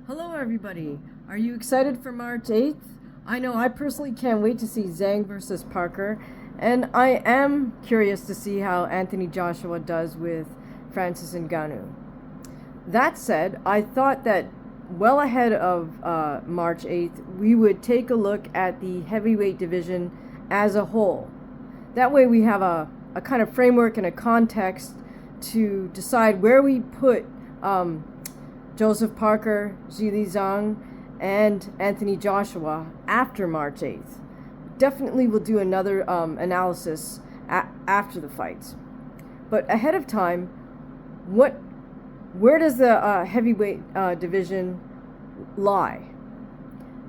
Hello everybody. Are you excited for March 8th? I know I personally can't wait to see Zhang versus Parker, and I am curious to see how Anthony Joshua does with Francis Ngannou. That said, I thought that well ahead of March 8th, we would take a look at the heavyweight division as a whole. That way we have a kind of framework and a context to decide where we put Joseph Parker, Zhilei ZHANG, and Anthony Joshua after March 8th. Definitely we'll do another analysis after the fights. But ahead of time, where does the heavyweight division lie?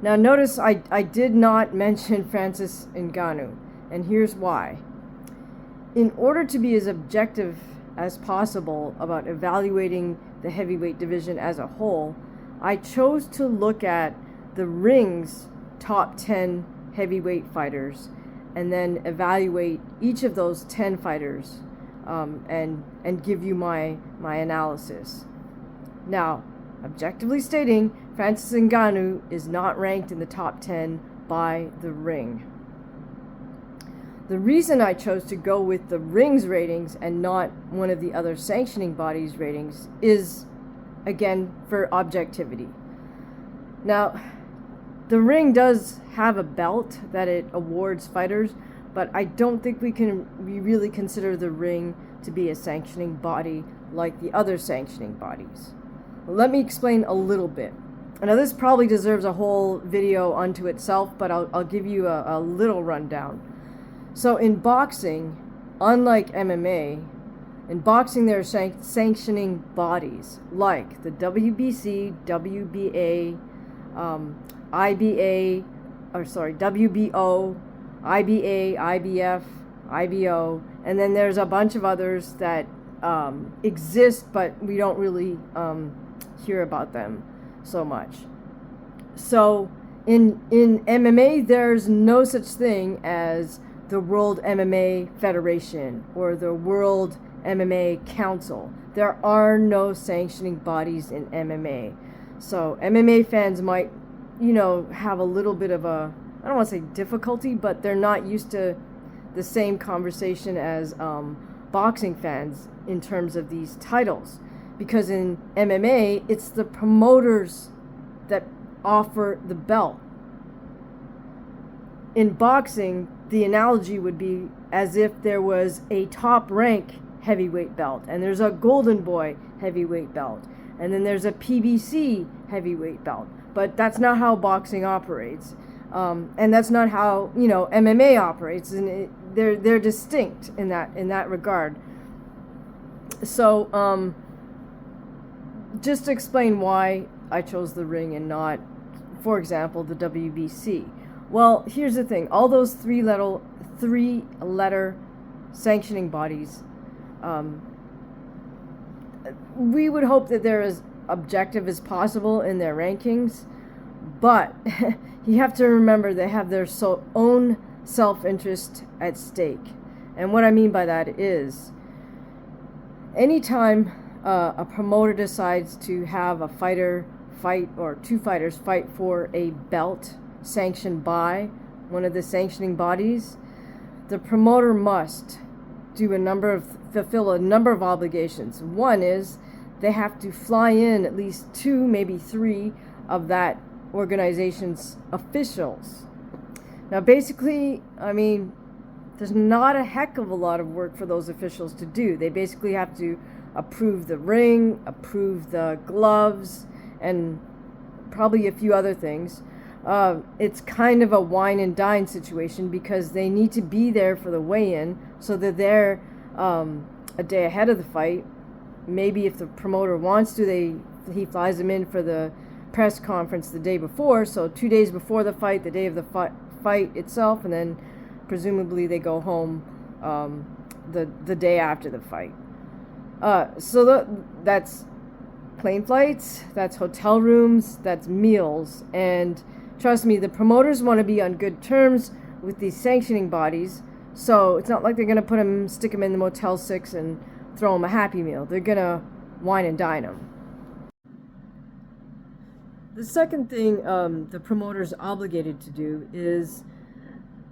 Now notice I did not mention Francis Ngannou, and here's why. In order to be as objective as possible about evaluating the heavyweight division as a whole, I chose to look at the ring's top 10 heavyweight fighters and then evaluate each of those 10 fighters and give you my analysis. Now, objectively stating, Francis Ngannou is not ranked in the top 10 by the ring. The reason I chose to go with the ring's ratings and not one of the other sanctioning bodies' ratings is, again, for objectivity. Now, the ring does have a belt that it awards fighters, but I don't think we really consider the ring to be a sanctioning body like the other sanctioning bodies. Let me explain a little bit. Now, this probably deserves a whole video unto itself, but I'll give you a little rundown. So in boxing, unlike MMA, in boxing there are sanctioning bodies like the WBC, WBA, WBO, IBA, IBF, IBO, and then there's a bunch of others that exist, but we don't really hear about them so much. So in MMA, there's no such thing as the World MMA Federation or the World MMA Council. There are no sanctioning bodies in MMA. So MMA fans might, have a little bit of a, I don't want to say difficulty, but they're not used to the same conversation as boxing fans in terms of these titles. Because in MMA, it's the promoters that offer the belt. In boxing, the analogy would be as if there was a top rank heavyweight belt, and there's a golden boy heavyweight belt, and then there's a PBC heavyweight belt. But that's not how boxing operates, and that's not how MMA operates, and they're distinct in that regard. So just to explain why I chose the ring and not, for example, the WBC. Well, here's the thing. All those three-letter sanctioning bodies, we would hope that they're as objective as possible in their rankings, but you have to remember they have their own self-interest at stake. And what I mean by that is, anytime a promoter decides to have a fighter fight or two fighters fight for a belt sanctioned by one of the sanctioning bodies, the promoter must fulfill a number of obligations. One is they have to fly in at least 2, maybe 3 of that organization's officials. Now basically, there's not a heck of a lot of work for those officials to do. They basically have to approve the ring, approve the gloves, and probably a few other things. It's kind of a wine and dine situation because they need to be there for the weigh-in, so they're there a day ahead of the fight. Maybe if the promoter wants to, he flies them in for the press conference the day before, so 2 days before the fight, the day of the fight itself, and then presumably they go home the day after the fight. So that's plane flights, that's hotel rooms, that's meals, and trust me, the promoters want to be on good terms with these sanctioning bodies, so it's not like they're going to stick them in the Motel 6 and throw them a Happy Meal. They're going to wine and dine them. The second thing the promoter is obligated to do is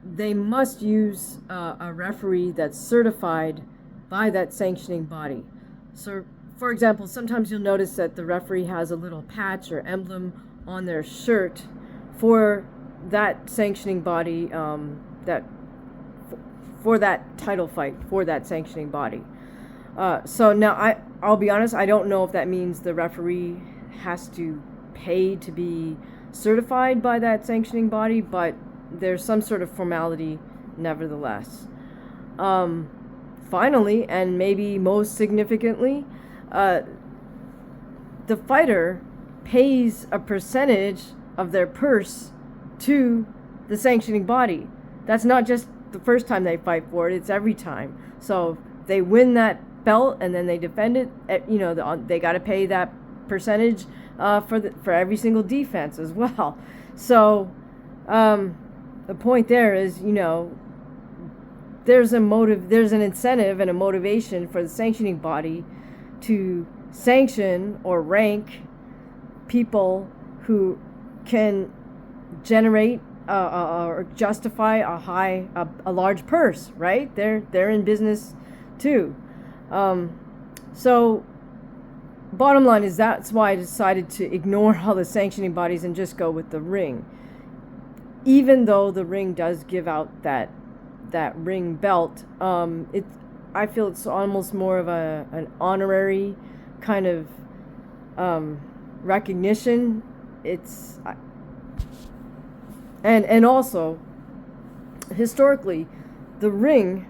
they must use a referee that's certified by that sanctioning body. So, for example, sometimes you'll notice that the referee has a little patch or emblem on their shirt for that sanctioning body, for that title fight, for that sanctioning body. So now I'll be honest, I don't know if that means the referee has to pay to be certified by that sanctioning body, but there's some sort of formality nevertheless. Finally, and maybe most significantly, the fighter pays a percentage of their purse to the sanctioning body. That's not just the first time they fight for it, it's every time. So they win that belt and then they defend it, you know, they got to pay that percentage for every single defense as well. So the point there is, you know, there's an incentive and a motivation for the sanctioning body to sanction or rank people who can generate or justify a large purse, right? They're in business too. So bottom line is that's why I decided to ignore all the sanctioning bodies and just go with the ring. Even though the ring does give out that ring belt, I feel it's almost more of an honorary kind of recognition. And also historically, the ring,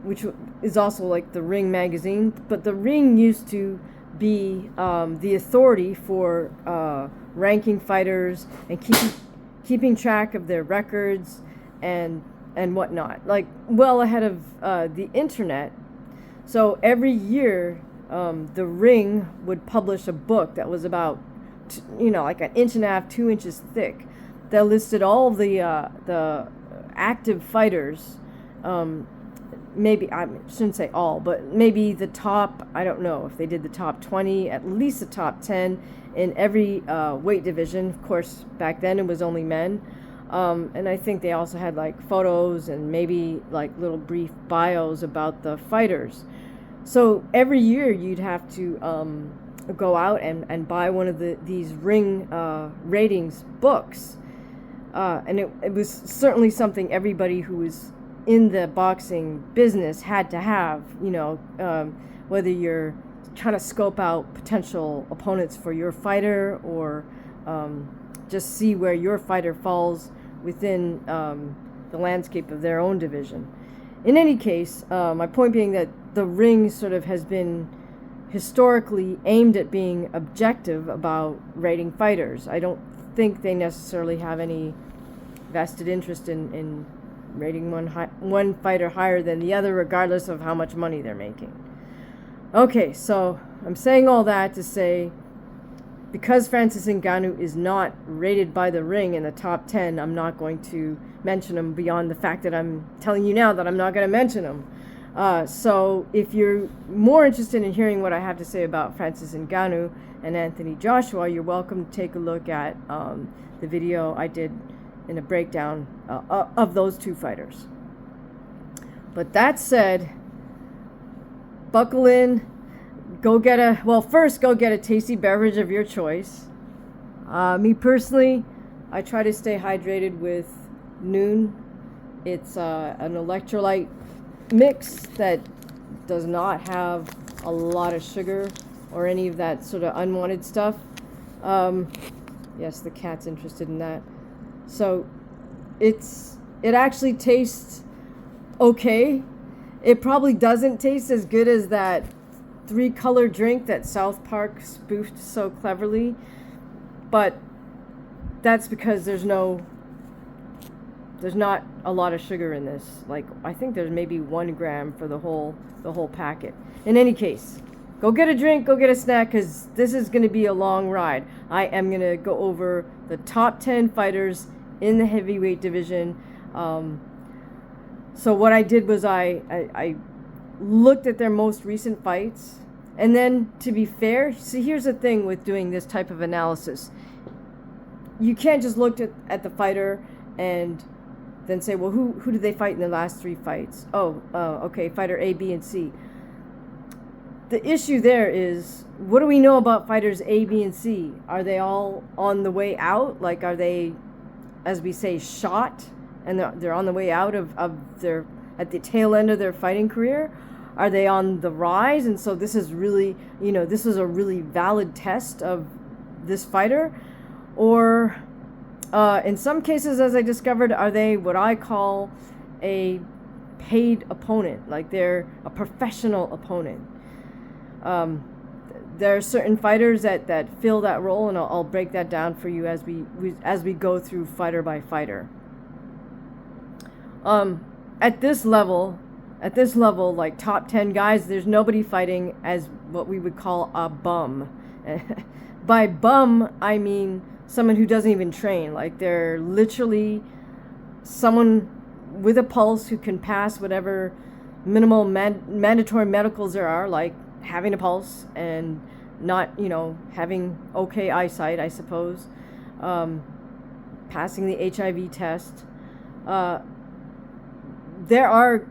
which is also like the Ring magazine, but the ring used to be the authority for ranking fighters and keeping track of their records and whatnot, like well ahead of the internet. So every year the Ring would publish a book that was about like an inch and a half, 2 inches thick, that listed all the active fighters. Maybe I shouldn't say all, but maybe the top, I don't know if they did the top 20, at least the top 10 in every weight division. Of course, back then it was only men. And I think they also had like photos and maybe like little brief bios about the fighters. So every year you'd have to go out and buy one of these Ring ratings books. And it was certainly something everybody who was in the boxing business had to have, whether you're trying to scope out potential opponents for your fighter or just see where your fighter falls within the landscape of their own division. In any case, my point being that the Ring sort of has been historically aimed at being objective about rating fighters. I don't think they necessarily have any vested interest in rating one fighter higher than the other, regardless of how much money they're making. Okay, so I'm saying all that to say, because Francis Ngannou is not rated by the Ring in the top 10, I'm not going to mention him beyond the fact that I'm telling you now that I'm not going to mention him. So if you're more interested in hearing what I have to say about Francis Ngannou and Anthony Joshua, you're welcome to take a look at the video I did in a breakdown of those two fighters. But that said, buckle in, first go get a tasty beverage of your choice. Me personally, I try to stay hydrated with Noon. It's an electrolyte mix that does not have a lot of sugar or any of that sort of unwanted stuff. Yes, the cat's interested in that. So it actually tastes okay. It probably doesn't taste as good as that 3-color drink that South Park spoofed so cleverly, but that's because there's not a lot of sugar in this. Like, I think there's maybe 1 gram for the whole packet. In any case, go get a drink, go get a snack, because this is going to be a long ride. I am going to go over the top 10 fighters in the heavyweight division. So what I did was I looked at their most recent fights, and then, to be fair, see, here's the thing with doing this type of analysis. you can't just look at the fighter and then say, well, who did they fight in the last 3 fights? Okay, fighter A, B, and C. The issue there is, what do we know about fighters A, B, and C? Are they all on the way out? Like, are they, as we say, shot, and they're on the way out of their, at the tail end of their fighting career? Are they on the rise? And so this is really, this is a really valid test of this fighter. Or in some cases, as I discovered, are they what I call a paid opponent? Like, they're a professional opponent. There are certain fighters that fill that role, and I'll break that down for you as we go through fighter by fighter. At this level, like top 10 guys, there's nobody fighting as what we would call a bum. By bum, I mean someone who doesn't even train. Like, they're literally someone with a pulse who can pass whatever minimal mandatory medicals there are, like having a pulse and not, having okay eyesight, I suppose, passing the HIV test. There are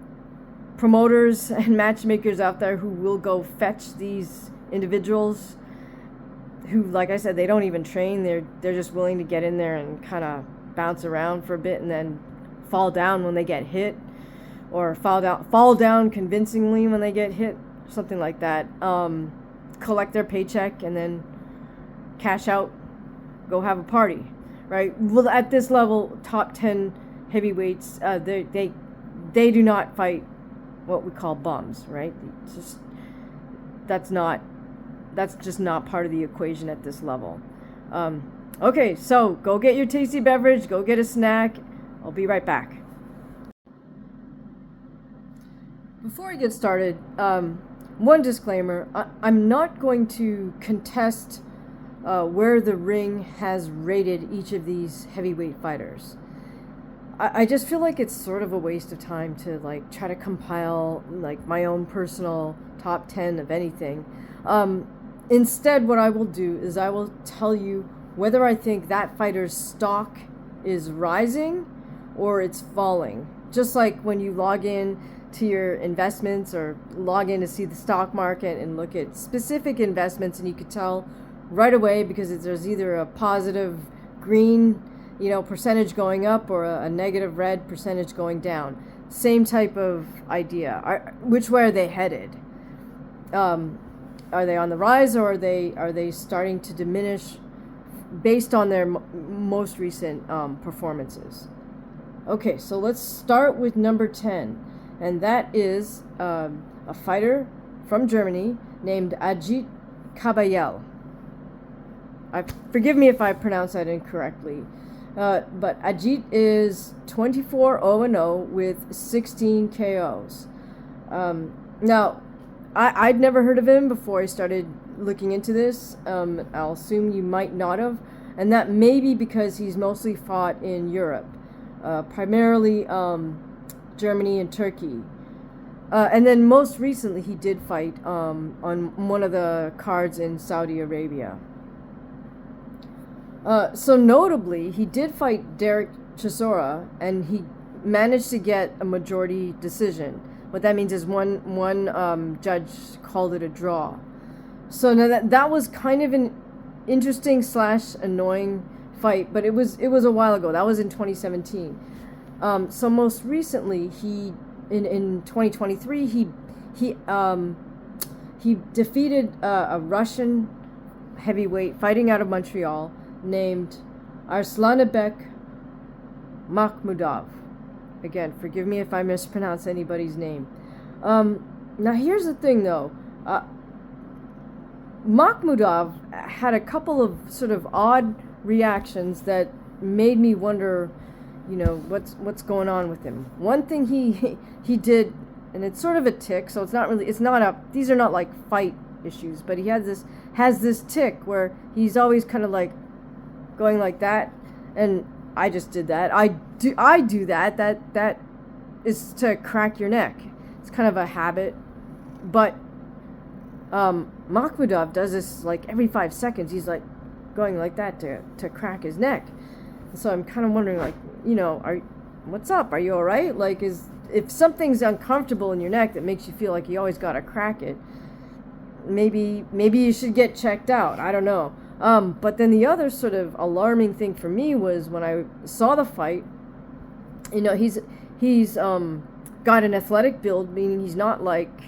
promoters and matchmakers out there who will go fetch these individuals who, like I said, they don't even train. They're just willing to get in there and kind of bounce around for a bit and then fall down when they get hit, or fall down convincingly when they get hit, something like that. Collect their paycheck and then cash out, go have a party, right? Well, at this level, top 10 heavyweights, they do not fight what we call bums, right? That's just not part of the equation at this level. Okay, so go get your tasty beverage, go get a snack. I'll be right back. Before I get started, one disclaimer. I'm not going to contest where the ring has rated each of these heavyweight fighters. I just feel like it's sort of a waste of time to like try to compile like my own personal top 10 of anything. Instead, what I will do is I will tell you whether I think that fighter's stock is rising or it's falling. Just like when you log in to your investments or log in to see the stock market and look at specific investments, and you could tell right away because there's either a positive green percentage going up or a negative red percentage going down. Same type of idea. Which way are they headed? Are they on the rise, or are they starting to diminish based on their most recent performances? Okay, so let's start with number 10, and that is a fighter from Germany named Agit KABAYEL. Forgive me if I pronounce that incorrectly. But Agit is 24-0-0 with 16 KOs. Now, I'd never heard of him before I started looking into this. I'll assume you might not have. And that may be because he's mostly fought in Europe, primarily Germany and Turkey. And then most recently he did fight on one of the cards in Saudi Arabia. So notably, he did fight Derek Chisora, and he managed to get a majority decision. What that means is one judge called it a draw. So now that was kind of an interesting / annoying fight, but it was a while ago. That was in 2017. So most recently, he in 2023 he defeated a Russian heavyweight fighting out of Montreal named Arslanbek Makhmudov. Again, forgive me if I mispronounce anybody's name. Now here's the thing though. Makhmudov had a couple of sort of odd reactions that made me wonder, what's going on with him. One thing he did, and it's sort of a tick, so these are not like fight issues, but he has this tick where he's always kind of like going like that, and I just did that. I do that. That is to crack your neck. It's kind of a habit, but Makhmudov does this like every 5 seconds. He's like going like that to crack his neck. So I'm kind of wondering, like, you know, what's up? Are you all right? Like, if something's uncomfortable in your neck that makes you feel like you always got to crack it, maybe you should get checked out. I don't know. But then the other sort of alarming thing for me was when I saw the fight, you know, he's got an athletic build, meaning he's not like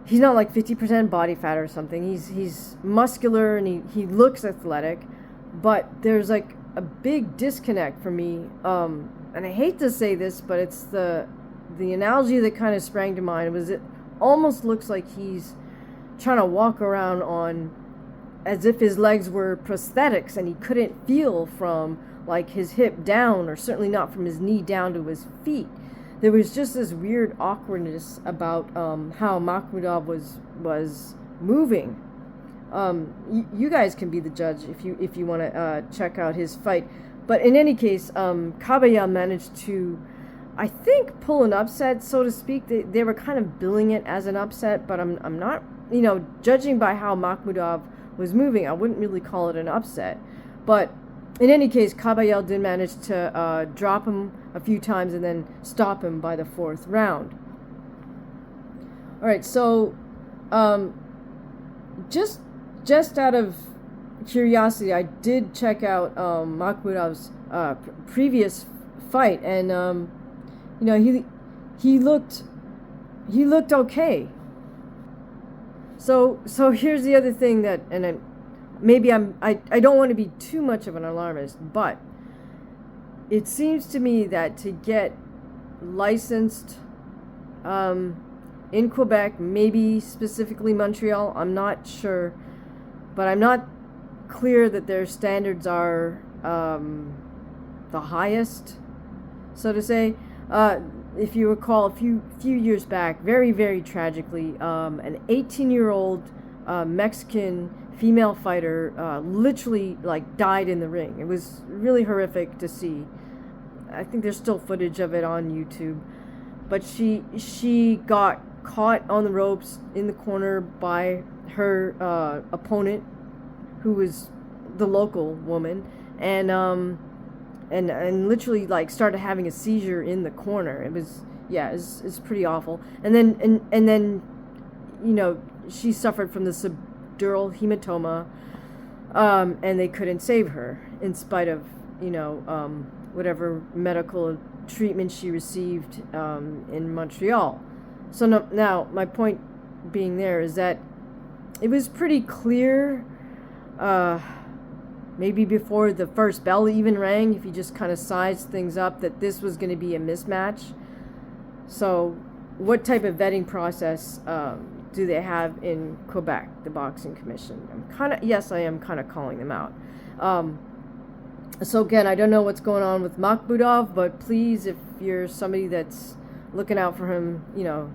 50% body fat or something. He's muscular and he looks athletic, but there's like a big disconnect for me. And I hate to say this, but it's the analogy that kind of sprang to mind was it almost looks like he's trying to walk around on as if his legs were prosthetics and he couldn't feel from like his hip down, or certainly not from his knee down to his feet. There was just this weird awkwardness about how Makhmudov was moving. You guys can be the judge if you want to check out his fight. But in any case, Kabayel managed to, I think, pull an upset, so to speak. They were kind of billing it as an upset, but I'm not, you know, judging by how Makhmudov was moving, I wouldn't really call it an upset. But in any case, Kabayel did manage to drop him a few times and then stop him by the 4th round. All right, so just out of curiosity, I did check out Makhmudov's previous fight, and you know, he looked okay. So here's the other thing that, and I don't want to be too much of an alarmist, but it seems to me that to get licensed in Quebec, maybe specifically Montreal, I'm not sure, but I'm not clear that their standards are the highest, so to say. If you recall, a few years back, very, very tragically, an 18-year-old Mexican female fighter literally like died in the ring. It was really horrific to see. I think there's still footage of it on YouTube. But she got caught on the ropes in the corner by her opponent, who was the local woman, and literally like started having a seizure in the corner. It was, yeah, it's pretty awful. And then you know, she suffered from the subdural hematoma, and they couldn't save her in spite of, you know, whatever medical treatment she received in Montreal. So now my point being there is that it was pretty clear, maybe before the first bell even rang, if you just kind of sized things up, that this was going to be a mismatch. So what type of vetting process do they have in Quebec, the Boxing Commission? I am kind of calling them out. So again, I don't know what's going on with Makhmudov, but please, if you're somebody that's looking out for him, you know,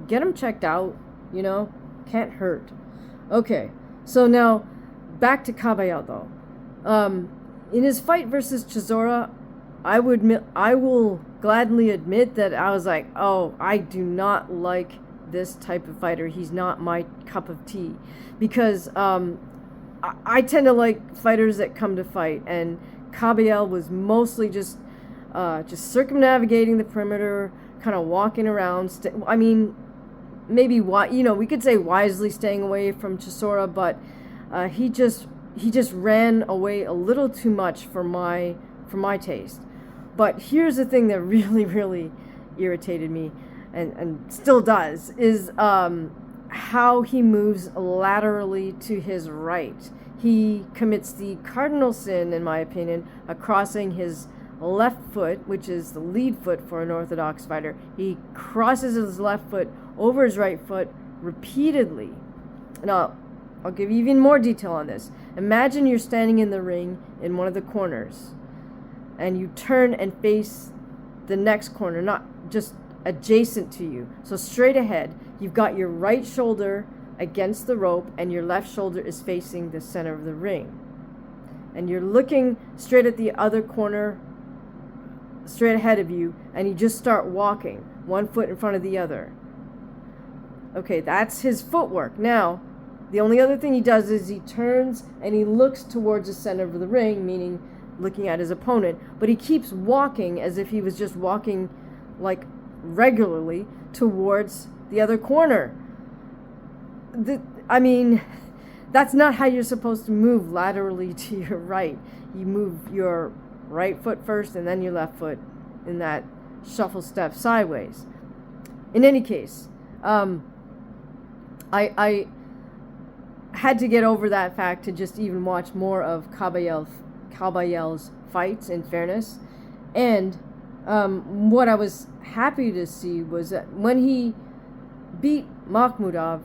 get him checked out, you know, can't hurt. Okay, so now back to Kabayel though. In his fight versus Chisora, I will gladly admit that I was like, oh, I do not like this type of fighter. He's not my cup of tea, because I tend to like fighters that come to fight, and Kabayel was mostly just circumnavigating the perimeter, kind of walking around. I mean, maybe, you know, we could say wisely staying away from Chisora, but he just ran away a little too much for my taste. But here's the thing that really, really irritated me, and still does, is how he moves laterally to his right. He commits the cardinal sin, in my opinion, of crossing his left foot, which is the lead foot for an orthodox fighter. He crosses his left foot over his right foot repeatedly. Now, I'll give you even more detail on this. Imagine you're standing in the ring in one of the corners, and you turn and face the next corner, not just adjacent to you. So straight ahead, you've got your right shoulder against the rope, and your left shoulder is facing the center of the ring. And you're looking straight at the other corner, straight ahead of you, and you just start walking, one foot in front of the other. Okay, that's his footwork. Now, The only other thing he does is he turns and he looks towards the center of the ring, meaning looking at his opponent, but he keeps walking as if he was just walking like regularly towards the other corner. I mean, that's not how you're supposed to move laterally to your right. You move your right foot first and then your left foot in that shuffle step sideways. In any case, I had to get over that fact to just even watch more of Kabayel's fights, in fairness. And what I was happy to see was that when he beat Makhmudov,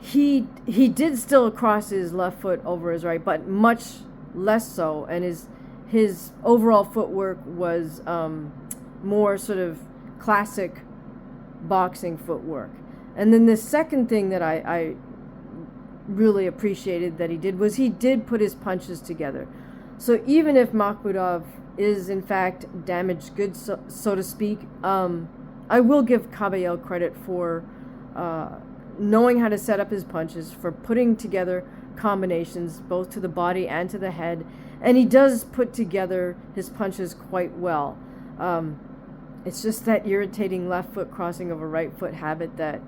he did still cross his left foot over his right, but much less so, and his overall footwork was more sort of classic boxing footwork. And then the second thing that I really appreciated that he did was he did put his punches together. So even if Makhmudov is in fact damaged goods, so to speak, I will give Kabayel credit for knowing how to set up his punches, for putting together combinations both to the body and to the head, and he does put together his punches quite well. It's just that irritating left foot crossing over right foot habit that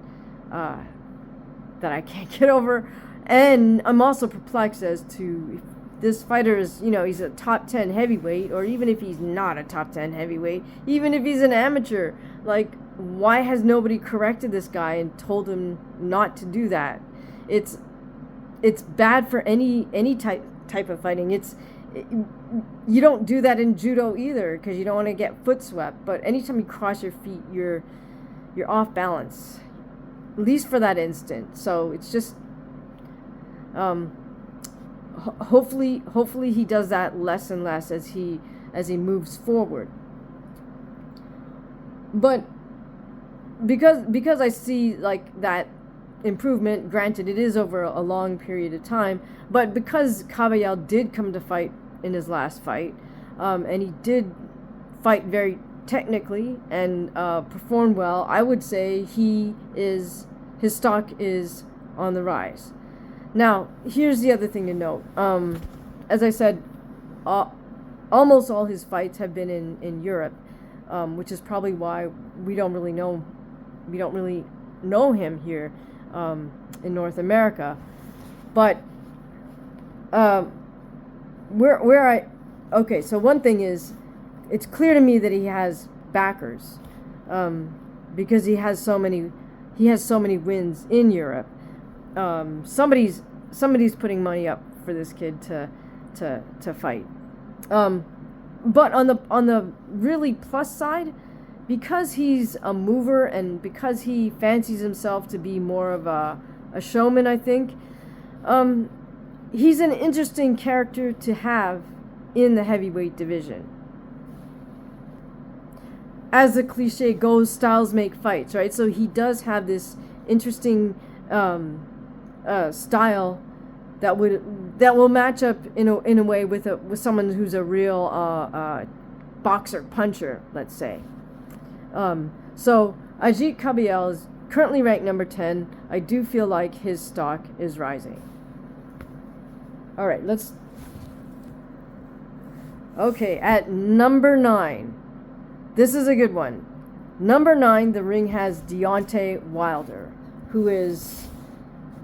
I can't get over. And I'm also perplexed as to if this fighter is, he's a top 10 heavyweight, or even if he's not a top 10 heavyweight, even if he's an amateur, like, why has nobody corrected this guy and told him not to do that? It's bad for any type of fighting. You don't do that in judo either, because you don't want to get foot swept. But anytime you cross your feet, you're off balance, at least for that instant. So it's just hopefully he does that less and less as he moves forward. But because I see like that improvement, granted it is over a long period of time, but because Kabayel did come to fight in his last fight, and he did fight very technically and perform well, I would say his stock is on the rise. Now, here's the other thing to note. As I said, almost all his fights have been in Europe, which is probably why we don't really know him here in North America. But so one thing is, it's clear to me that he has backers, because he has so many wins in Europe. Somebody's putting money up for this kid to fight. But on the really plus side, because he's a mover and because he fancies himself to be more of a showman, I think, he's an interesting character to have in the heavyweight division. As the cliche goes, styles make fights, right? So he does have this interesting style that will match up in a way with someone who's a real boxer puncher, let's say. So Agit KABAYEL is currently ranked number 10. I do feel like his stock is rising. All right, okay, at number 9. This is a good one. Number 9, the ring has Deontay Wilder, who is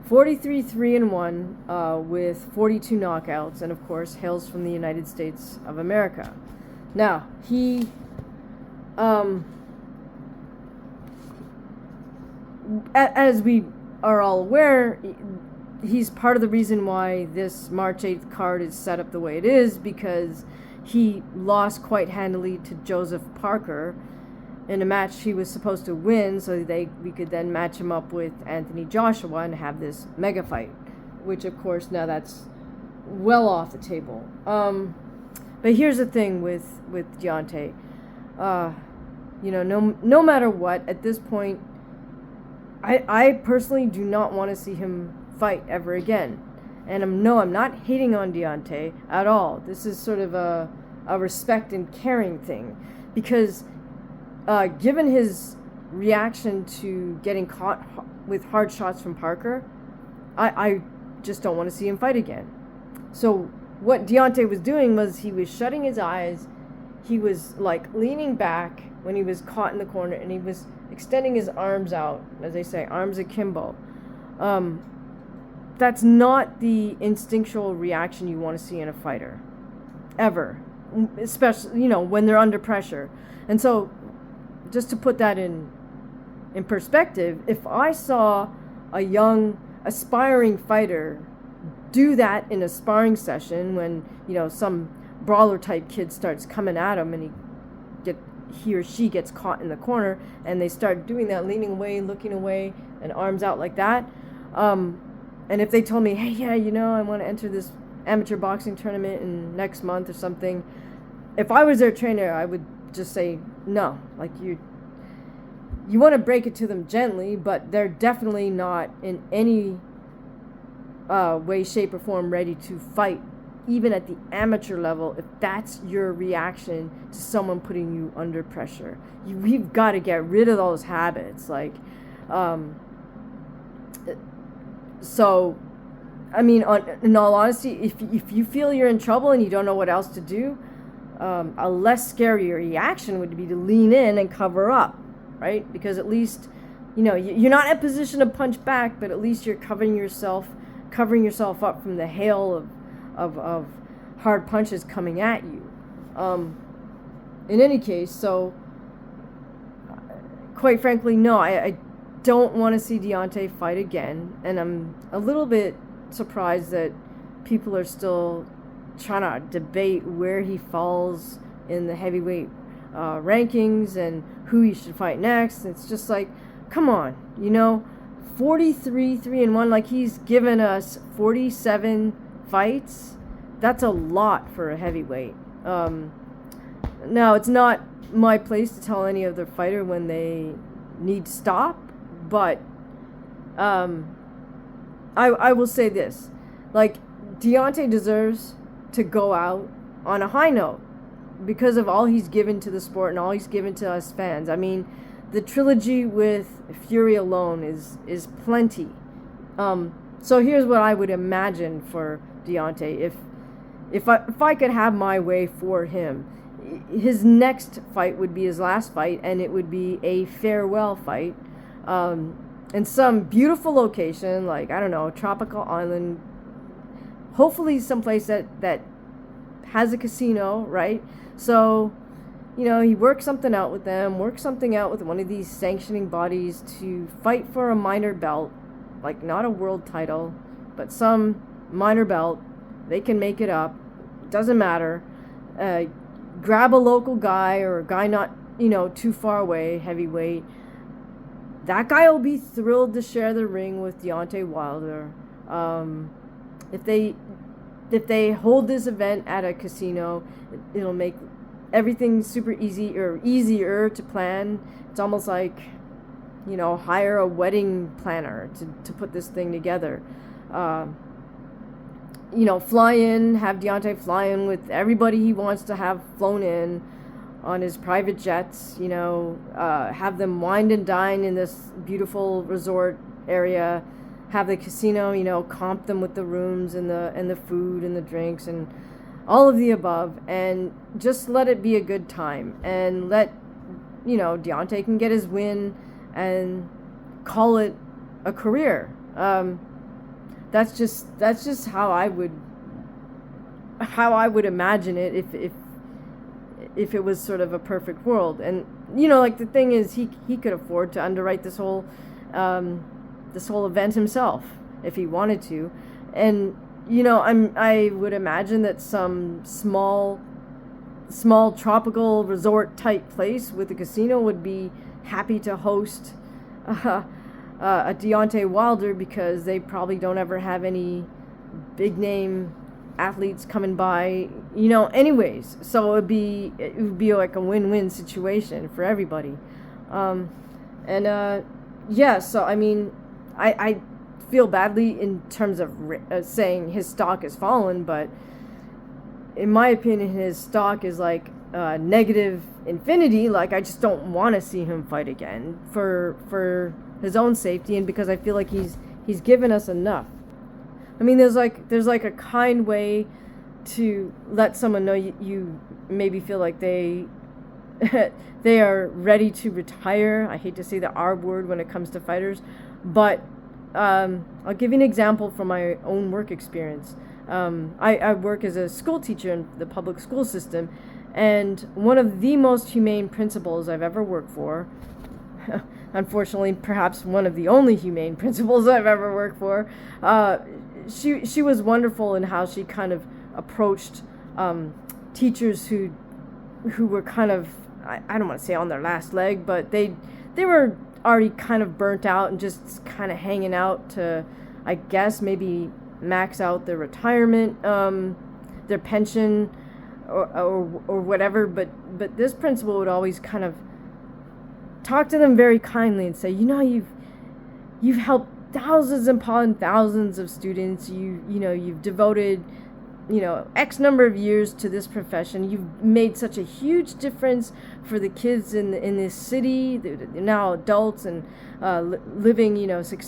43-3-1 with 42 knockouts, and of course hails from the United States of America. Now, he as we are all aware, he's part of the reason why this March 8th card is set up the way it is, because he lost quite handily to Joseph Parker in a match he was supposed to win, so we could then match him up with Anthony Joshua and have this mega fight, which of course now that's well off the table. But here's the thing with Deontay, no matter what, at this point, I personally do not want to see him fight ever again. And I'm not hating on Deontay at all. This is sort of a respect and caring thing, because given his reaction to getting caught with hard shots from Parker, I just don't want to see him fight again. So what Deontay was doing was he was shutting his eyes. He was like leaning back when he was caught in the corner, and he was extending his arms out, as they say, arms akimbo. That's not the instinctual reaction you want to see in a fighter, ever, especially, you know, when they're under pressure. And so, just to put that in perspective, if I saw a young aspiring fighter do that in a sparring session, when, you know, some brawler type kid starts coming at him and he or she gets caught in the corner, and they start doing that, leaning away, looking away, and arms out like that, and if they told me, hey, yeah, you know, I want to enter this amateur boxing tournament in next month or something, if I was their trainer, I would just say no. Like, you want to break it to them gently, but they're definitely not in any way, shape, or form ready to fight, even at the amateur level, if that's your reaction to someone putting you under pressure. We've got to get rid of those habits. Like, so, I mean, in all honesty, if you feel you're in trouble and you don't know what else to do, a less scary reaction would be to lean in and cover up, right? Because at least, you know, you're not in a position to punch back, but at least you're covering yourself up from the hail of hard punches coming at you. In any case, so quite frankly, no, I don't want to see Deontay fight again, and I'm a little bit surprised that people are still trying to debate where he falls in the heavyweight rankings and who he should fight next. It's just like, come on, you know, 43-3-1, like he's given us 47 fights. That's a lot for a heavyweight. Now, it's not my place to tell any other fighter when they need to stop, but I will say this, like, Deontay deserves to go out on a high note because of all he's given to the sport and all he's given to us fans. I mean, the trilogy with Fury alone is plenty. So here's what I would imagine for Deontay. If I could have my way for him, his next fight would be his last fight, and it would be a farewell fight in some beautiful location, like, I don't know, a tropical island, hopefully someplace that has a casino, right? So, you know, he works something out with them, works something out with one of these sanctioning bodies to fight for a minor belt, like not a world title, but some minor belt. They can make it up. Doesn't matter. Grab a local guy or a guy not, you know, too far away, heavyweight. That guy will be thrilled to share the ring with Deontay Wilder. If they hold this event at a casino, it'll make everything super easy, or easier to plan. It's almost like, you know, hire a wedding planner to put this thing together. You know, fly in, have Deontay fly in with everybody he wants to have flown in on his private jets, you know, have them wine and dine in this beautiful resort area, have the casino, you know, comp them with the rooms and the food and the drinks and all of the above, and just let it be a good time, and let, you know, Deontay can get his win and call it a career. That's just how I would imagine it if it was sort of a perfect world. And, you know, like, the thing is, he could afford to underwrite this whole event himself if he wanted to. And, you know, I would imagine that some small tropical resort type place with a casino would be happy to host a Deontay Wilder, because they probably don't ever have any big name athletes coming by, you know, anyways. So it would be like a win-win situation for everybody. Yeah, so I mean, I feel badly in terms of saying his stock has fallen, but in my opinion, his stock is like negative infinity. Like, I just don't want to see him fight again for his own safety, and because I feel like he's given us enough. mean, there's like a kind way to let someone know you maybe feel like they they are ready to retire. I hate to say the R word when it comes to fighters, but I'll give you an example from my own work experience. I work as a school teacher in the public school system, and one of the most humane principals I've ever worked for, unfortunately perhaps one of the only humane principals I've ever worked for, she was wonderful in how she kind of approached teachers who were kind of, I don't want to say on their last leg, but they were already kind of burnt out and just kind of hanging out to, I guess, maybe max out their retirement, their pension, or whatever. But this principal would always kind of talk to them very kindly and say, you've helped thousands upon thousands of students. You've devoted X number of years to this profession. You've made such a huge difference for the kids in this city. They're now adults and living,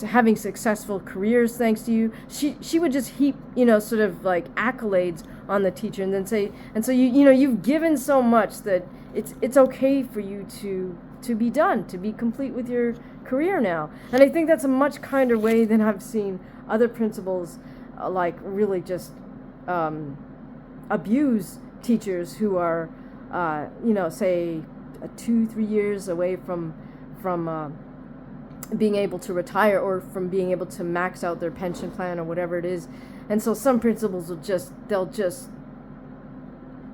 having successful careers thanks to you. She would just heap, sort of like accolades on the teacher, and then say, and so you've given so much that it's okay for you to be done, to be complete with your career now. And I think that's a much kinder way than I've seen other principals like really just abuse teachers who are, say 2-3 years away from being able to retire, or from being able to max out their pension plan or whatever it is. And so some principals they'll just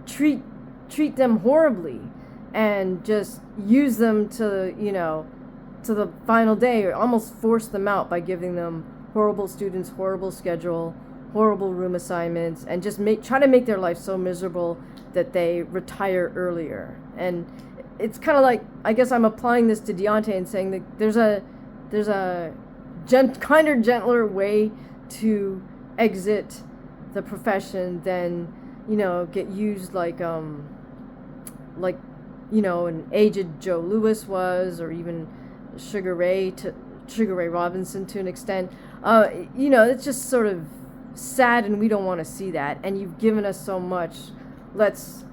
treat them horribly and just use them to the final day, or almost force them out by giving them horrible students, horrible schedule, horrible room assignments, and just try to make their life so miserable that they retire earlier. And it's kind of like, I guess I'm applying this to Deontay and saying that there's a kinder, gentler way to exit the profession than get used like an aged Joe Louis was, or even Sugar Ray Robinson to an extent. It's just sort of sad, and we don't want to see that. And you've given us so much. Let's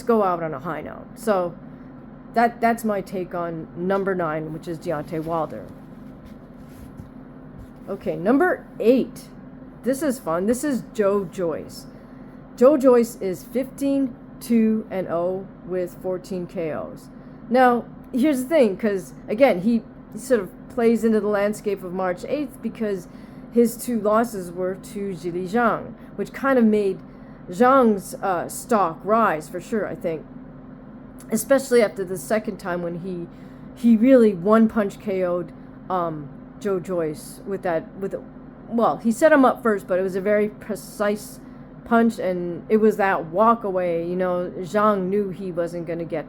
go out on a high note. So that's my take on number 9, which is Deontay Wilder. Okay, number 8. This is fun. This is Joe Joyce. Joe Joyce is 15-2-0 with 14 KOs. Now, here's the thing, because again, he sort of plays into the landscape of March 8th, because his 2 losses were to Zhilei ZHANG, which kind of made Zhang's stock rise for sure, I think. Especially after the second time when he really one-punch KO'd Joe Joyce well, he set him up first, but it was a very precise punch, and it was that walk away. Zhang knew he wasn't going to get...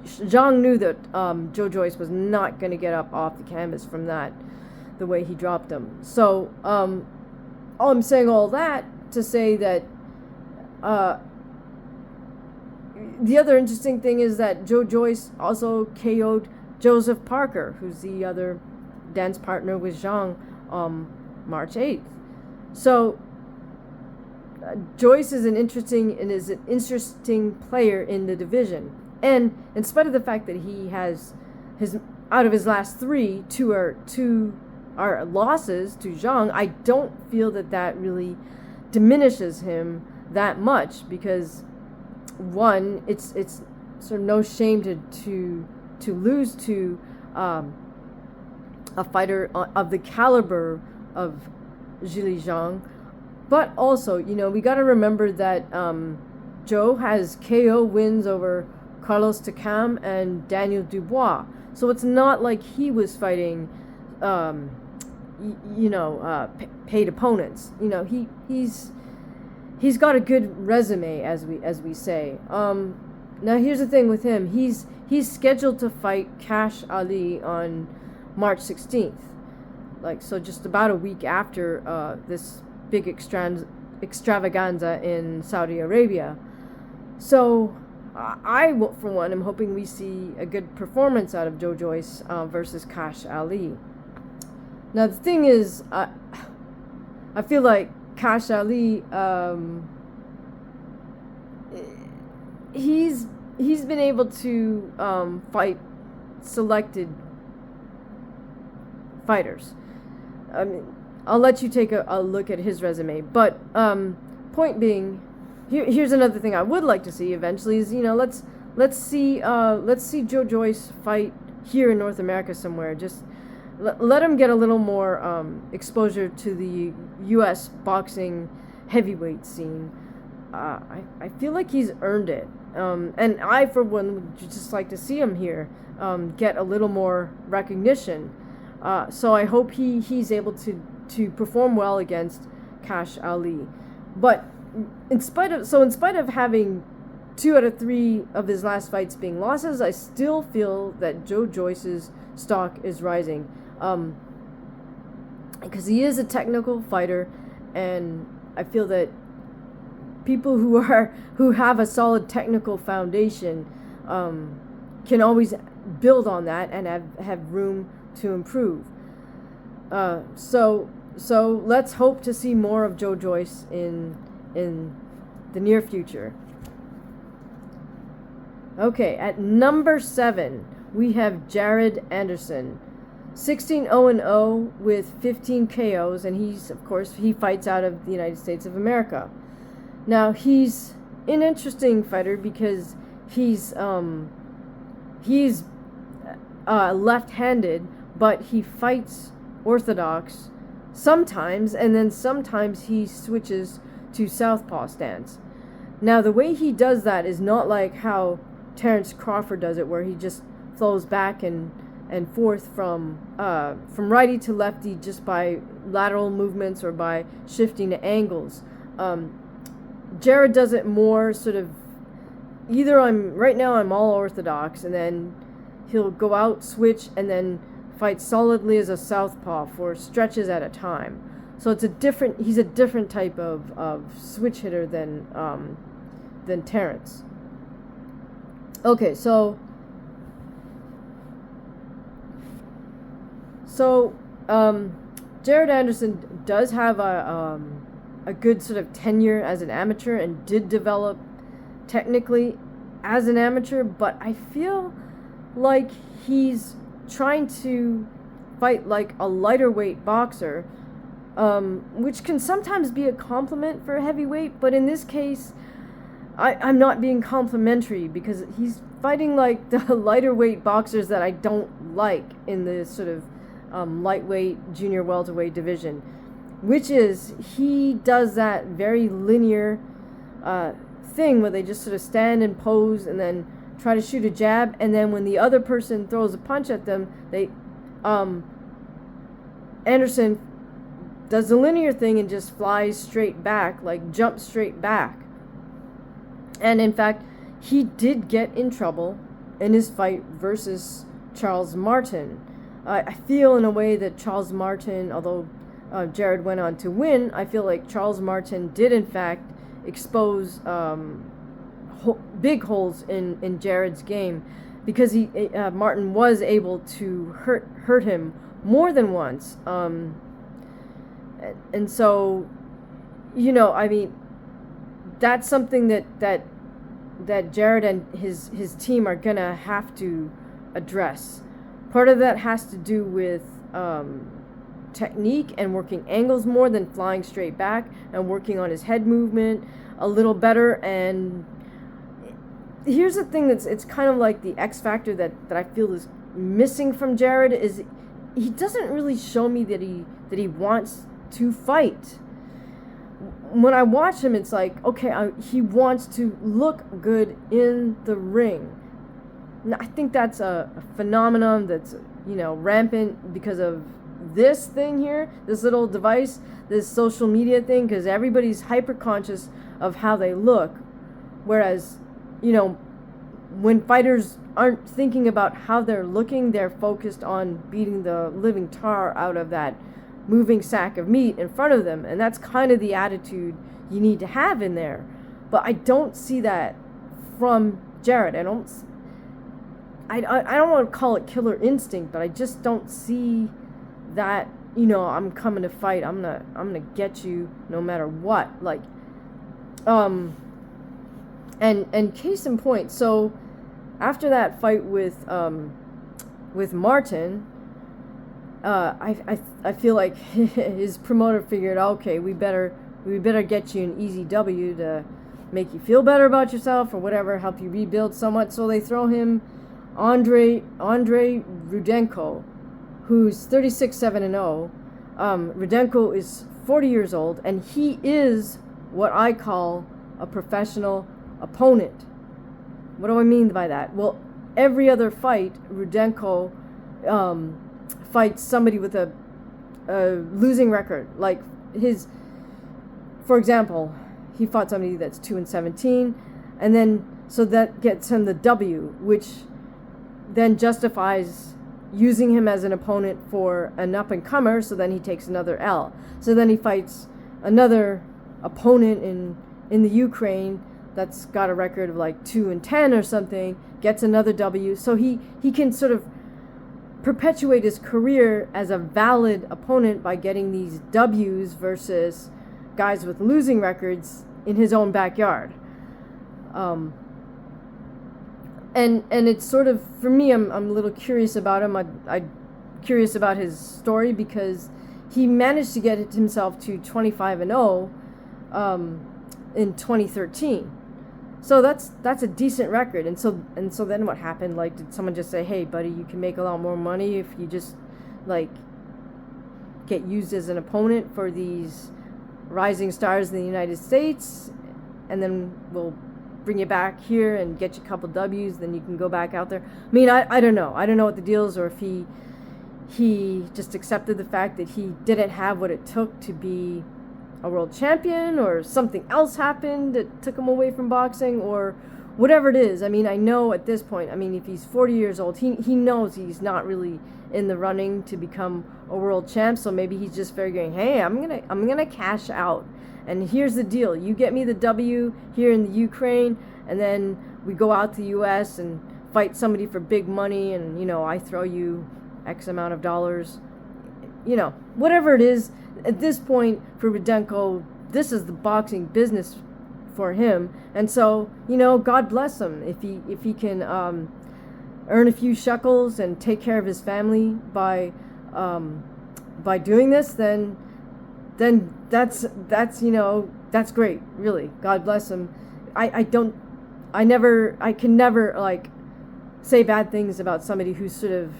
Zhang knew that Joe Joyce was not going to get up off the canvas from that, the way he dropped him. So, I'm saying all that to say that the other interesting thing is that Joe Joyce also KO'd Joseph Parker, who's the other dance partner with Zhang, March 8th. So, Joyce is an interesting player in the division. And in spite of the fact that he has out of his last 3, 2 are losses to Zhang, I don't feel that really diminishes him that much, because one, it's sort of no shame to lose to a fighter of the caliber of Zhilei ZHANG. But also, we got to remember that Joe has KO wins over Carlos Takam and Daniel Dubois. So it's not like he was fighting, paid opponents. He's got a good resume, as we say. Now here's the thing with him. He's scheduled to fight Cash Ali on March 16th. So just about a week after this big extravaganza in Saudi Arabia. So I, for one, am hoping we see a good performance out of Joe Joyce versus Cash Ali. Now the thing is, I feel like Cash Ali, he's been able to fight selected fighters. I mean, I'll let you take a look at his resume, but point being, here's another thing I would like to see eventually is, let's see Joe Joyce fight here in North America somewhere. Just let him get a little more exposure to the U.S. boxing heavyweight scene. I feel like he's earned it, and I, for one, would just like to see him here get a little more recognition. So I hope he's able to perform well against Cash Ali. But in spite of having 2 out of 3 of his last fights being losses, I still feel that Joe Joyce's stock is rising. Because he is a technical fighter, and I feel that people who have a solid technical foundation can always build on that and have room to improve. So let's hope to see more of Joe Joyce in the near future. Okay, at number 7 we have Jared Anderson, 16-0-0 with 15 KOs, and he fights out of the United States of America. Now he's an interesting fighter because he's left-handed, but he fights orthodox sometimes, and then sometimes he switches to southpaw stance. Now the way he does that is not like how Terence Crawford does it, where he just flows back and forth from righty to lefty just by lateral movements or by shifting to angles. Jared does it more sort of either I'm all orthodox, and then he'll go out, switch, and then fight solidly as a southpaw for stretches at a time. So he's a different type of switch hitter than Terence. Okay, so Jared Anderson does have a good sort of tenure as an amateur and did develop technically as an amateur, but I feel like he's trying to fight like a lighter weight boxer, which can sometimes be a compliment for a heavyweight, but in this case I'm not being complimentary, because he's fighting like the lighter weight boxers that I don't like in the sort of lightweight, junior welterweight division, which is he does that very linear thing where they just sort of stand and pose and then try to shoot a jab, and then when the other person throws a punch at them, Anderson does the linear thing and just flies straight back, like jumps straight back. And in fact, he did get in trouble in his fight versus Charles Martin. I feel in a way that Charles Martin, although Jared went on to win, I feel like Charles Martin did in fact expose big holes in Jared's game, because Martin was able to hurt him more than once. And so, I mean, that's something that Jared and his team are gonna have to address. Part of that has to do with technique and working angles more than flying straight back, and working on his head movement a little better. And here's the thing it's kind of like the X factor that I feel is missing from Jared, is he doesn't really show me that he wants to fight. When I watch him, it's like, okay, he wants to look good in the ring. Now, I think that's a phenomenon that's, rampant because of this thing here, this little device, this social media thing, because everybody's hyper conscious of how they look. Whereas, when fighters aren't thinking about how they're looking, they're focused on beating the living tar out of that moving sack of meat in front of them, and that's kind of the attitude you need to have in there. But I don't see that from Jared. I don't want to call it killer instinct, but I just don't see that you know, I'm coming to fight. I'm gonna get you no matter what. Like, and case in point. So after that fight with Martin, I feel like his promoter figured, okay, we better get you an easy W to make you feel better about yourself or whatever, help you rebuild somewhat. So they throw him Andrei Rudenko, who's 36-7-0. Rudenko is 40 years old, and he is what I call a professional opponent. What do I mean by that? Well, every other fight, Rudenko fights somebody with a losing record. Like for example, he fought somebody that's 2-17, and then so that gets him the W, which then justifies using him as an opponent for an up-and-comer, so then he takes another L. So then he fights another opponent in the Ukraine that's got a record of like 2-10 or something, gets another W. So he can sort of perpetuate his career as a valid opponent by getting these W's versus guys with losing records in his own backyard. And it's sort of, for me, I'm a little curious about him. I'm curious about his story because he managed to get himself to 25-0 in 2013. So that's a decent record. And so then what happened? Like, did someone just say, hey, buddy, you can make a lot more money if you just, like, get used as an opponent for these rising stars in the United States, and then we'll bring you back here and get you a couple W's, then you can go back out there. I mean, I don't know. I don't know what the deal is, or if he just accepted the fact that he didn't have what it took to be a world champion, or something else happened that took him away from boxing, or whatever it is. I mean, I know at this point, I mean, if he's 40 years old, he knows he's not really in the running to become a world champ, so maybe he's just figuring, hey, I'm gonna cash out. And here's the deal. You get me the W here in the Ukraine, and then we go out to the US and fight somebody for big money, and, you know, I throw you X amount of dollars. You know, whatever it is, at this point for Rudenko, this is the boxing business for him. And so, you know, God bless him. If he can earn a few shekels and take care of his family by doing this, then that's you know, that's great, really. God bless him. I can never like say bad things about somebody who's sort of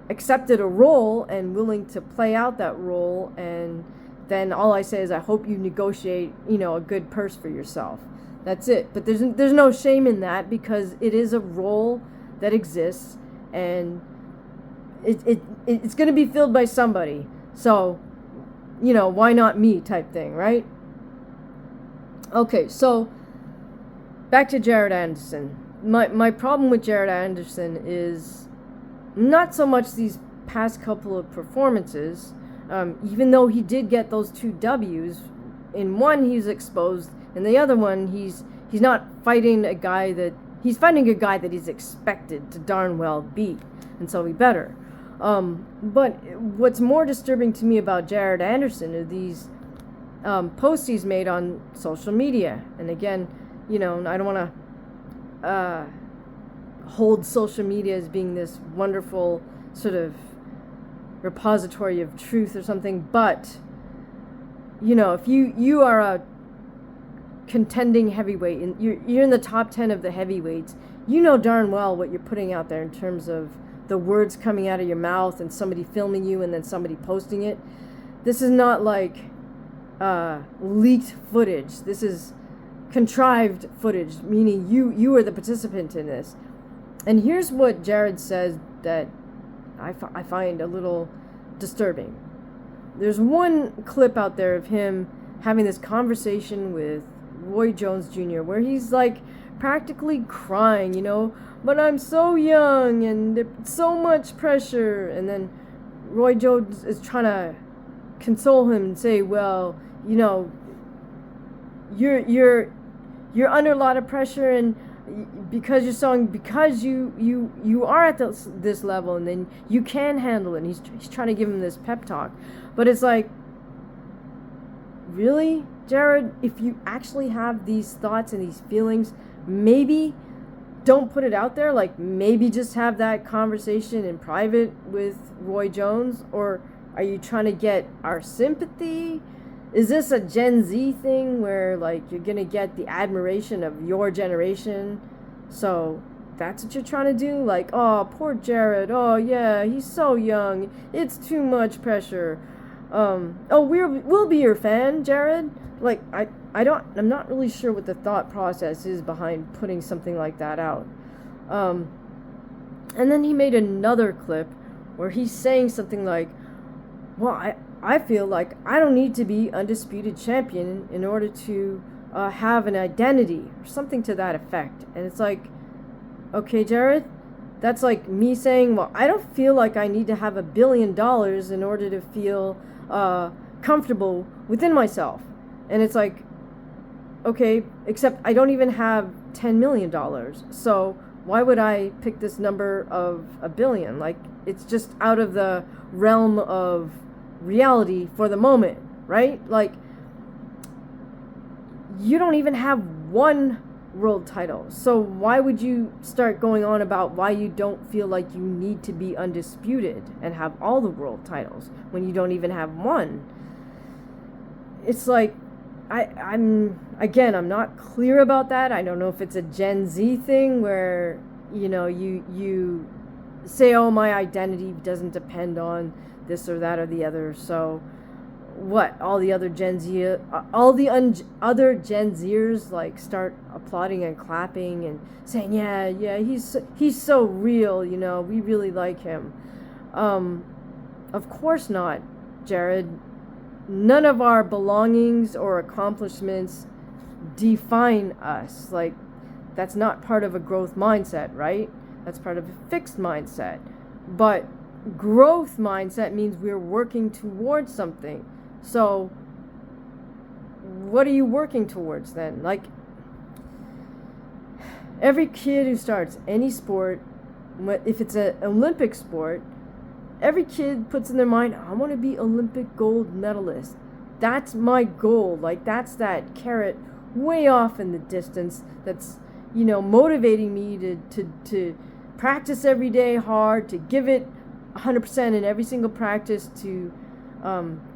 accepted a role and willing to play out that role, and then all I say is I hope you negotiate, you know, a good purse for yourself. That's it. But there's no shame in that, because it is a role that exists, and it's going to be filled by somebody. So, you know, why not me type thing, right? Okay, so back to Jared Anderson. My problem with Jared Anderson is not so much these past couple of performances, even though he did get those 2 W's. In one, he's exposed, and the other one, he's not fighting a guy that he's fighting a guy that he's expected to darn well beat, and so he better. But what's more disturbing to me about Jared Anderson are these posts he's made on social media. And again, you know, I don't want to hold social media as being this wonderful sort of repository of truth or something, but, you know, if you are a contending heavyweight and you're in the top 10 of the heavyweights, you know darn well what you're putting out there in terms of the words coming out of your mouth and somebody filming you and then somebody posting it. This is not like leaked footage. This is contrived footage, meaning you are the participant in this. And here's what Jared says that I find a little disturbing. There's one clip out there of him having this conversation with Roy Jones Jr. where he's like practically crying, you know, but I'm so young and there's so much pressure. And then Roy Jones is trying to console him and say, well, you know, you're under a lot of pressure, and because you are at this level, and then you can handle it. And he's trying to give him this pep talk, but it's like, really, Jared, if you actually have these thoughts and these feelings, maybe don't put it out there. Like, maybe just have that conversation in private with Roy Jones. Or are you trying to get our sympathy? Is this a Gen Z thing where, like, you're gonna get the admiration of your generation? So that's what you're trying to do? Like, oh, poor Jared. Oh, yeah, he's so young. It's too much pressure. Oh, we'll be your fan, Jared. Like, I'm not really sure what the thought process is behind putting something like that out. And then he made another clip where he's saying something like, well, I feel like I don't need to be undisputed champion in order to have an identity, or something to that effect. And it's like, okay, Jared, that's like me saying, well, I don't feel like I need to have $1 billion in order to feel comfortable within myself. And it's like, okay, except I don't even have $10 million. So why would I pick this number of $1 billion? Like, it's just out of the realm of reality for the moment, right? Like, you don't even have one world title. So why would you start going on about why you don't feel like you need to be undisputed and have all the world titles when you don't even have one? It's like, I'm not clear about that. I don't know if it's a Gen Z thing where, you know, you say, oh, my identity doesn't depend on this or that or the other. So what? All the other Gen Z, other Gen Zers, like, start applauding and clapping and saying, yeah, he's so real, you know, we really like him. Of course not, Jared. None of our belongings or accomplishments define us. Like, that's not part of a growth mindset, right? That's part of a fixed mindset. But growth mindset means we're working towards something. So what are you working towards then? Like, every kid who starts any sport, if it's an Olympic sport, every kid puts in their mind, I want to be Olympic gold medalist. That's my goal. Like, that's that carrot way off in the distance that's, you know, motivating me to practice every day hard, to give it 100% in every single practice, to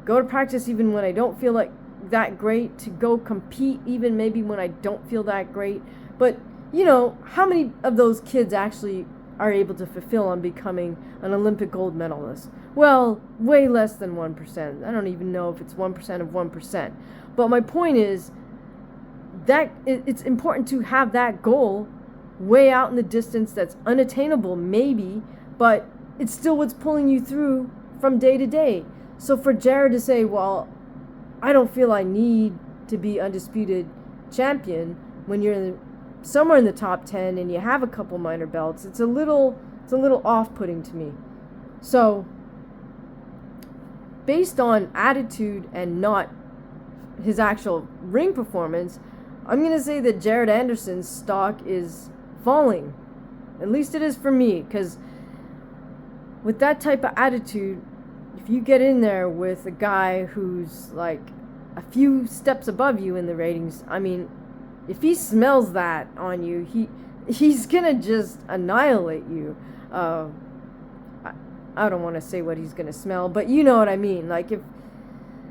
go to practice even when I don't feel like that great, to go compete even maybe when I don't feel that great. But, you know, how many of those kids actually are able to fulfill on becoming an Olympic gold medalist? Well, way less than 1%. I don't even know if it's 1% of 1%. But my point is that it's important to have that goal way out in the distance that's unattainable, maybe, but it's still what's pulling you through from day to day. So for Jared to say, well, I don't feel I need to be undisputed champion when you're somewhere in the top 10 and you have a couple minor belts, it's a little off-putting to me. So based on attitude and not his actual ring performance, I'm going to say that Jared Anderson's stock is falling. At least it is for me, because with that type of attitude, if you get in there with a guy who's like a few steps above you in the ratings, I mean, if he smells that on you, he's gonna just annihilate you. I don't want to say what he's gonna smell, but you know what I mean. Like,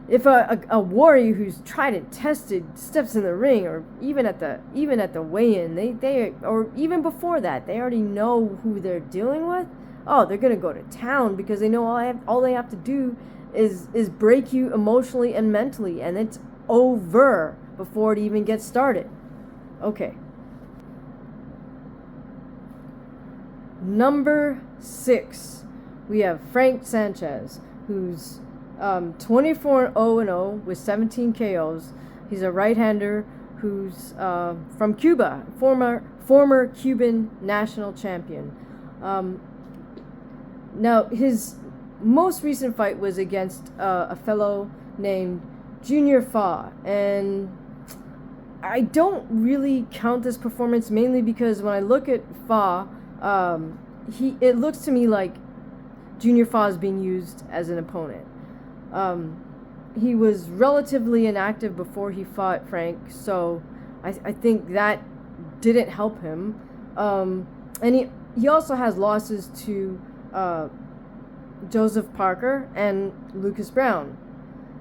if a warrior who's tried and tested steps in the ring, or even at the weigh-in, they or even before that, they already know who they're dealing with. Oh, they're gonna go to town because they know all they have to do is break you emotionally and mentally, and it's over before it even gets started. Okay. Number 6, we have Frank Sanchez, who's 24-0-0 with 17 KOs. He's a right-hander who's from Cuba, former Cuban national champion. Now, his most recent fight was against a fellow named Junior Fa, and I don't really count this performance, mainly because when I look at Fa, it looks to me like Junior Fa is being used as an opponent. He was relatively inactive before he fought Frank, so I think that didn't help him. And he also has losses to Joseph Parker and Lucas Brown.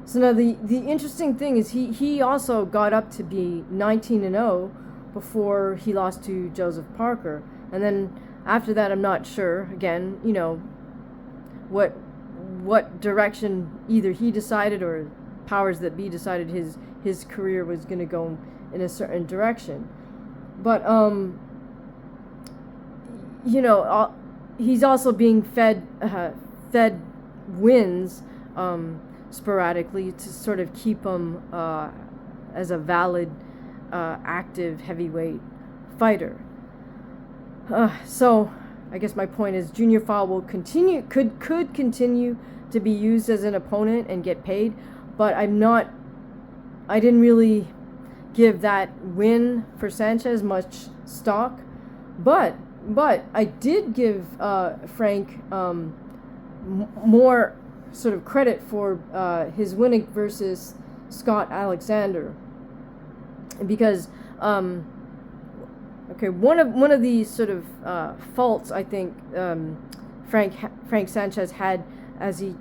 So now the interesting thing is he also got up to be 19-0 before he lost to Joseph Parker. And then after that, I'm not sure, again, you know, what direction either he decided or powers that be decided his career was going to go in a certain direction. But you know, he's also being fed wins sporadically to sort of keep him as a valid active heavyweight fighter. So I guess my point is Junior Fa will could continue to be used as an opponent and get paid, but I didn't really give that win for Sanchez much stock, but I did give Frank more sort of credit for his winning versus Scott Alexander, because okay, one of the sort of faults I think Frank Sanchez had, as he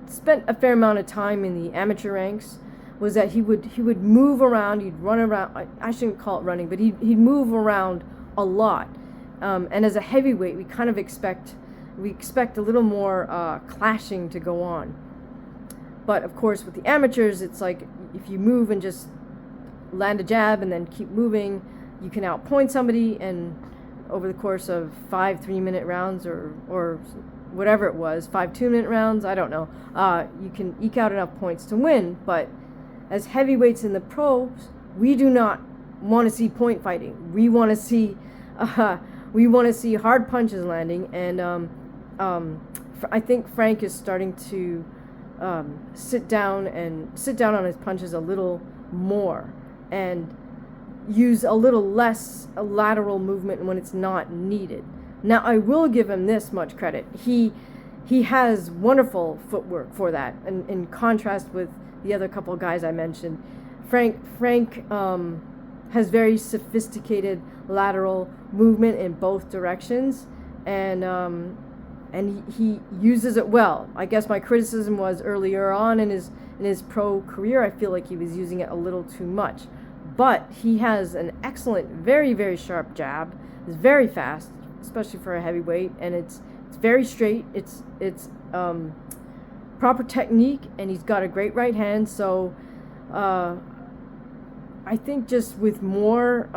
spent a fair amount of time in the amateur ranks, was that he would move around, he'd run around. I shouldn't call it running, but he'd move around a lot. And as a heavyweight, we kind of expect a little more clashing to go on. But of course, with the amateurs, it's like if you move and just land a jab and then keep moving, you can outpoint somebody, and over the course of 5 3-minute rounds or whatever it was, 5 2-minute rounds, I don't know, you can eke out enough points to win. But as heavyweights in the pros, we do not want to see point fighting. We want to see hard punches landing, and I think Frank is starting to sit down on his punches a little more and use a little less lateral movement when it's not needed. Now, I will give him this much credit. He has wonderful footwork for that, and in contrast with the other couple guys I mentioned. Frank has very sophisticated lateral movement in both directions, and he uses it well. I guess my criticism was earlier on in his pro career, I feel like he was using it a little too much. But he has an excellent, very, very sharp jab. It's very fast, especially for a heavyweight, and it's very straight. It's proper technique, and he's got a great right hand. So I think just with more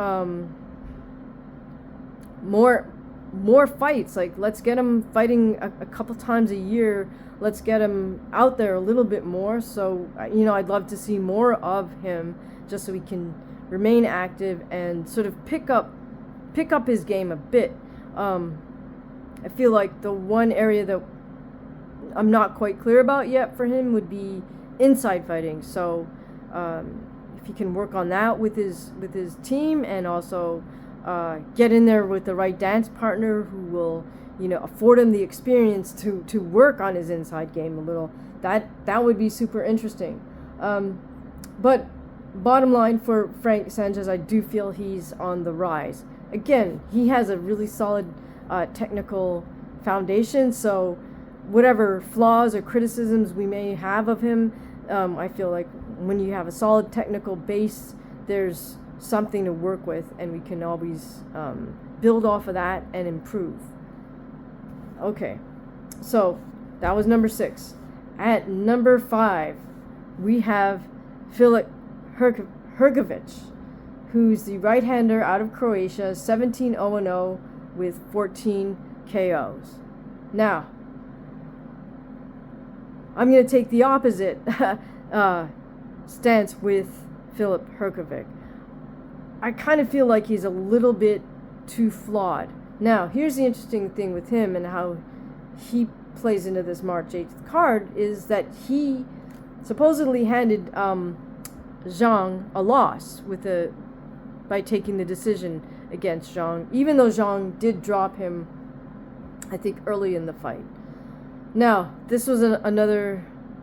fights, like let's get him fighting a couple times a year. Let's get him out there a little bit more. So you know, I'd love to see more of him, just so he can remain active and sort of pick up his game a bit. I feel like the one area that I'm not quite clear about yet for him would be inside fighting. So if he can work on that with his team, and also get in there with the right dance partner who will, you know, afford him the experience to work on his inside game a little, that would be super interesting. But bottom line for Frank Sanchez, I do feel he's on the rise. Again, he has a really solid technical foundation, so whatever flaws or criticisms we may have of him, I feel like when you have a solid technical base, there's something to work with, and we can always build off of that and improve. Okay, so that was number 6. At number 5, we have Filip HRGOVIC, who's the right-hander out of Croatia, 17-0-0 with 14 KOs. Now, I'm going to take the opposite stance with Filip HRGOVIC. I kind of feel like he's a little bit too flawed. Now, here's the interesting thing with him and how he plays into this March 8th card, is that he supposedly handed Zhang a loss with a by taking the decision against Zhang, even though Zhang did drop him, I think, early in the fight. Now, this was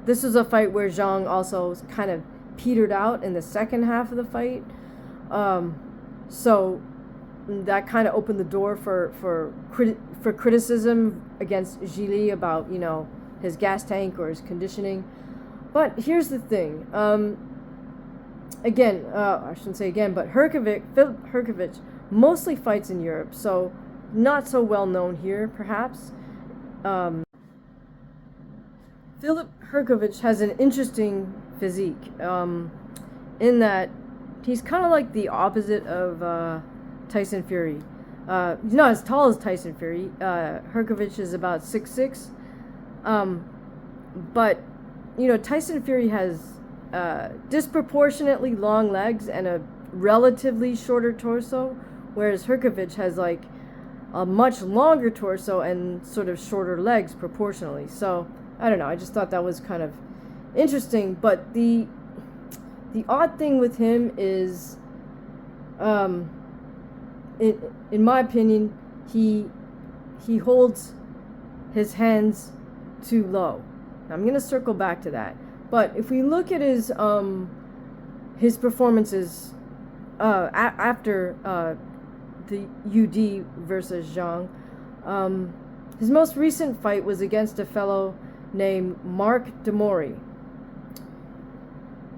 this was a fight where Zhang also kind of petered out in the second half of the fight. So that kind of opened the door for criticism against Zhilei about, you know, his gas tank or his conditioning. But here's the thing. Again, I shouldn't say again, but Filip HRGOVIC mostly fights in Europe, so not so well known here, perhaps. Filip HRGOVIC has an interesting physique, in that he's kind of like the opposite of Tyson Fury. He's not as tall as Tyson Fury. HRGOVIC is about 6'6". But, you know, Tyson Fury has disproportionately long legs and a relatively shorter torso, whereas HRGOVIC has like a much longer torso and sort of shorter legs proportionally. So I don't know, I just thought that was kind of interesting. But the odd thing with him is, in my opinion, he holds his hands too low. Now, I'm going to circle back to that. But if we look at his performances after the UD versus Zhang, his most recent fight was against a fellow named Mark Demori,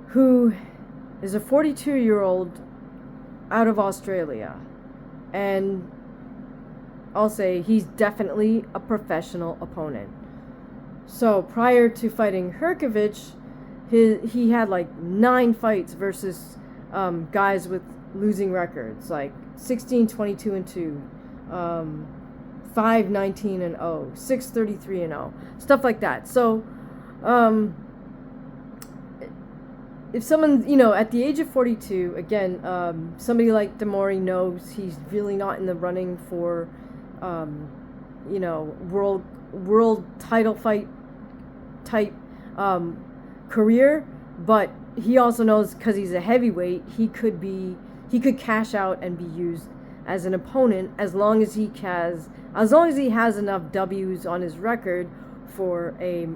who is a 42-year-old out of Australia. And I'll say he's definitely a professional opponent. So prior to fighting HRGOVIC, he had like 9 fights versus guys with losing records, like 16-22-2, 5-19-0, 6-33-0, stuff like that. So if someone, you know, at the age of 42, again, somebody like Demori knows he's really not in the running for, you know, world title fight type career, but he also knows, because he's a heavyweight, he could cash out and be used as an opponent as long as he has enough W's on his record for a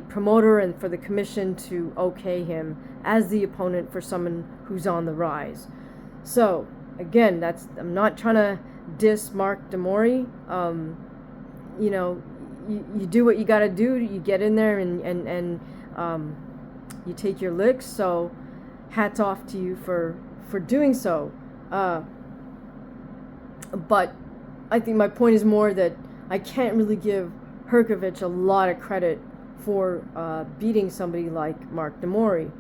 promoter and for the commission to okay him as the opponent for someone who's on the rise. So again, I'm not trying to diss Mark Demori. You know, you do what you got to do. You get in there and you take your licks. So hats off to you for doing so. But I think my point is more that I can't really give HRGOVIC a lot of credit for beating somebody like Mark Demori.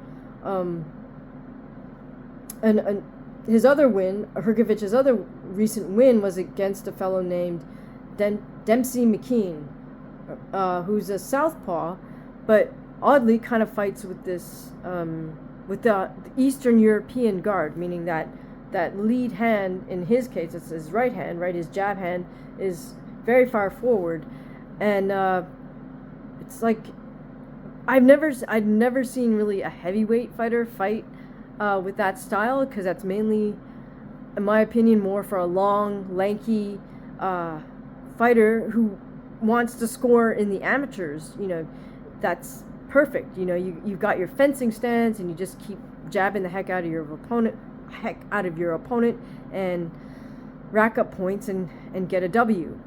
And his other win, HRGOVIC's other recent win, was against a fellow named Dempsey McKean, who's a southpaw, but oddly kind of fights with this with the Eastern European guard, meaning that lead hand, in his case, it's his right hand, right? His jab hand is very far forward, and it's like I've never seen really a heavyweight fighter fight with that style, because that's mainly, in my opinion, more for a long, lanky fighter who wants to score in the amateurs. You know, that's perfect. You know, you've got your fencing stance, and you just keep jabbing the heck out of your opponent and rack up points and get a W.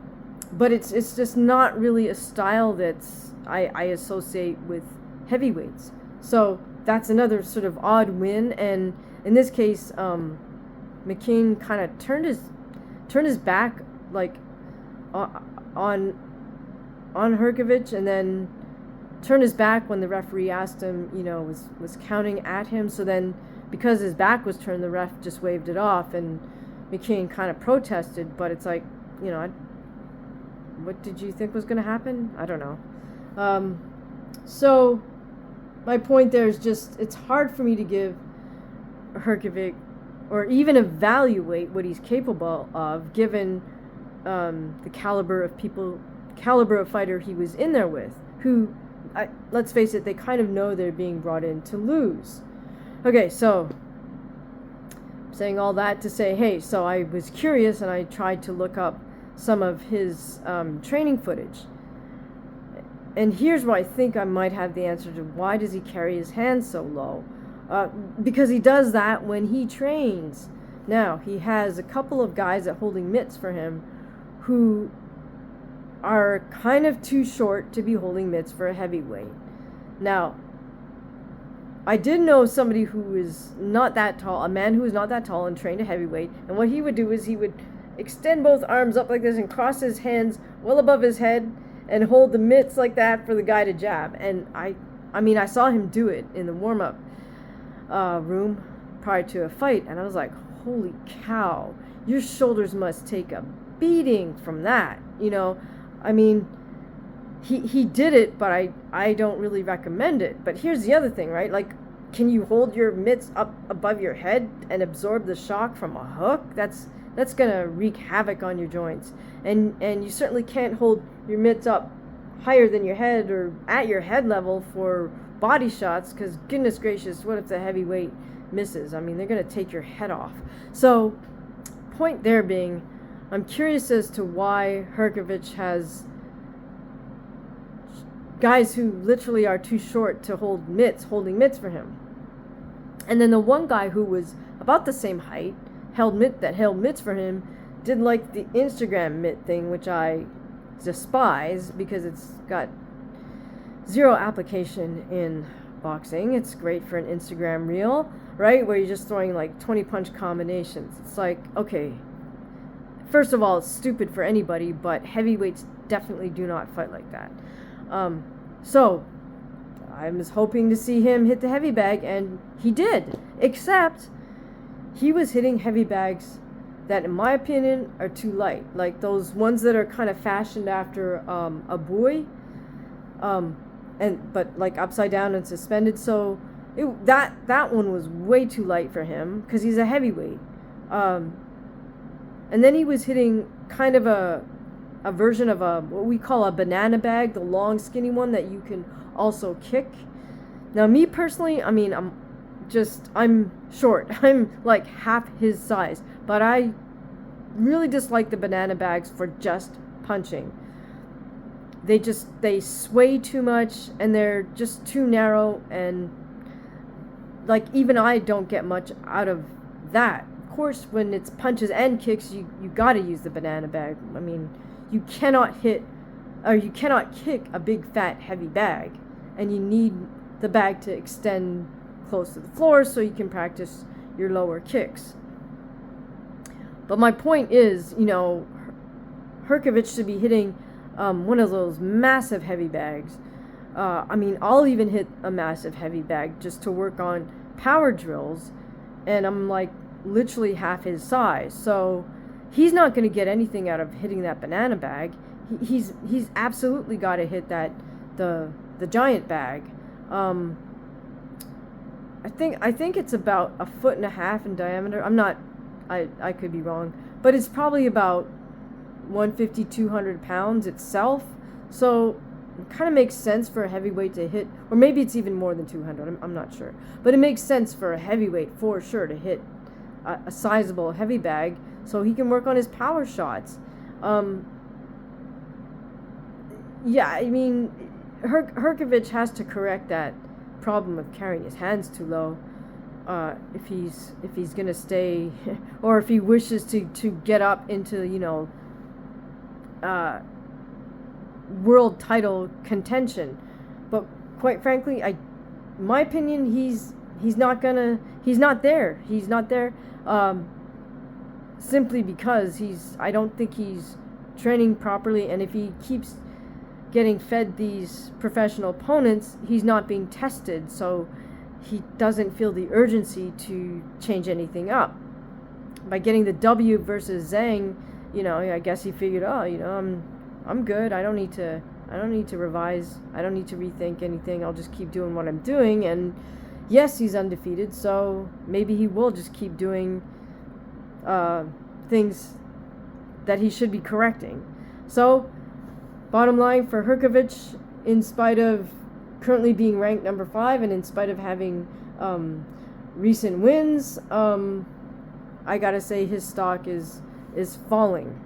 But it's just not really a style that's I associate with heavyweights. So that's another sort of odd win. And in this case, McKean kind of turned his back like on HRGOVIC, and then turned his back when the referee asked him, you know, was counting at him. So then, because his back was turned, the ref just waved it off, and McKean kind of protested. But it's like, you know, what did you think was going to happen? I don't know. So my point there is just, it's hard for me to give HRGOVIC or even evaluate what he's capable of, given the caliber of fighter he was in there with, who, let's face it, they kind of know they're being brought in to lose. Okay, so saying all that to say, hey, so I was curious and I tried to look up some of his training footage. And here's where I think I might have the answer to why does he carry his hands so low? Because he does that when he trains. Now, he has a couple of guys that holding mitts for him who are kind of too short to be holding mitts for a heavyweight. Now, I did know somebody who is not that tall, a man who is not that tall and trained a heavyweight, and what he would do is he would extend both arms up like this and cross his hands well above his head and hold the mitts like that for the guy to jab. And I mean, I saw him do it in the warm-up room prior to a fight, and I was like, holy cow, your shoulders must take a beating from that, you know. I mean, he did it, but I don't really recommend it. But here's the other thing, right? Like, can you hold your mitts up above your head and absorb the shock from a hook? That's gonna wreak havoc on your joints. And you certainly can't hold your mitts up higher than your head or at your head level for body shots, because goodness gracious, what if the heavyweight misses? I mean, they're gonna take your head off. So, point there being, I'm curious as to why HRGOVIC has guys who literally are too short to hold mitts, holding mitts for him. And then the one guy who was about the same height, held mitts for him, did like the Instagram mitt thing, which I despise because it's got zero application in boxing. It's great for an Instagram reel, right, where you're just throwing like 20 punch combinations. It's like, okay, first of all, it's stupid for anybody, but heavyweights definitely do not fight like that. So I was hoping to see him hit the heavy bag, and he did, except he was hitting heavy bags that, in my opinion, are too light, like those ones that are kind of fashioned after a buoy, but like upside down and suspended. So that one was way too light for him because he's a heavyweight. And then he was hitting kind of a version of what we call a banana bag, the long skinny one that you can also kick. Now, me personally, I mean, I'm short. I'm like half his size, but I really dislike the banana bags for just punching. They sway too much, and they're just too narrow, and like even I don't get much out of that. Of course, when it's punches and kicks, you got to use the banana bag. I mean, you cannot kick a big fat heavy bag, and you need the bag to extend close to the floor so you can practice your lower kicks. But my point is, you know, HRGOVIC should be hitting one of those massive heavy bags. I mean, I'll even hit a massive heavy bag just to work on power drills, and I'm like literally half his size. So he's not going to get anything out of hitting that banana bag. He's absolutely got to hit the giant bag. I think it's about 1.5 feet in diameter. I could be wrong, but it's probably about 150, 200 pounds itself. So it kind of makes sense for a heavyweight to hit, or maybe it's even more than 200. I'm not sure, but it makes sense for a heavyweight for sure to hit a sizable heavy bag so he can work on his power shots. Yeah, I mean, HRGOVIC has to correct that problem of carrying his hands too low if he's gonna stay, or if he wishes to get up into, you know, world title contention. But quite frankly, in my opinion, he's not there. Simply because I don't think he's training properly, and if he keeps getting fed these professional opponents, he's not being tested, so he doesn't feel the urgency to change anything up. By getting the W versus Zhang, you know, I guess he figured, oh, you know, I'm good. I don't need to revise. I don't need to rethink anything. I'll just keep doing what I'm doing. And yes, he's undefeated, so maybe he will just keep doing things that he should be correcting. So, bottom line for HRGOVIC, in spite of currently being ranked number 5 and in spite of having recent wins, I gotta say his stock is falling.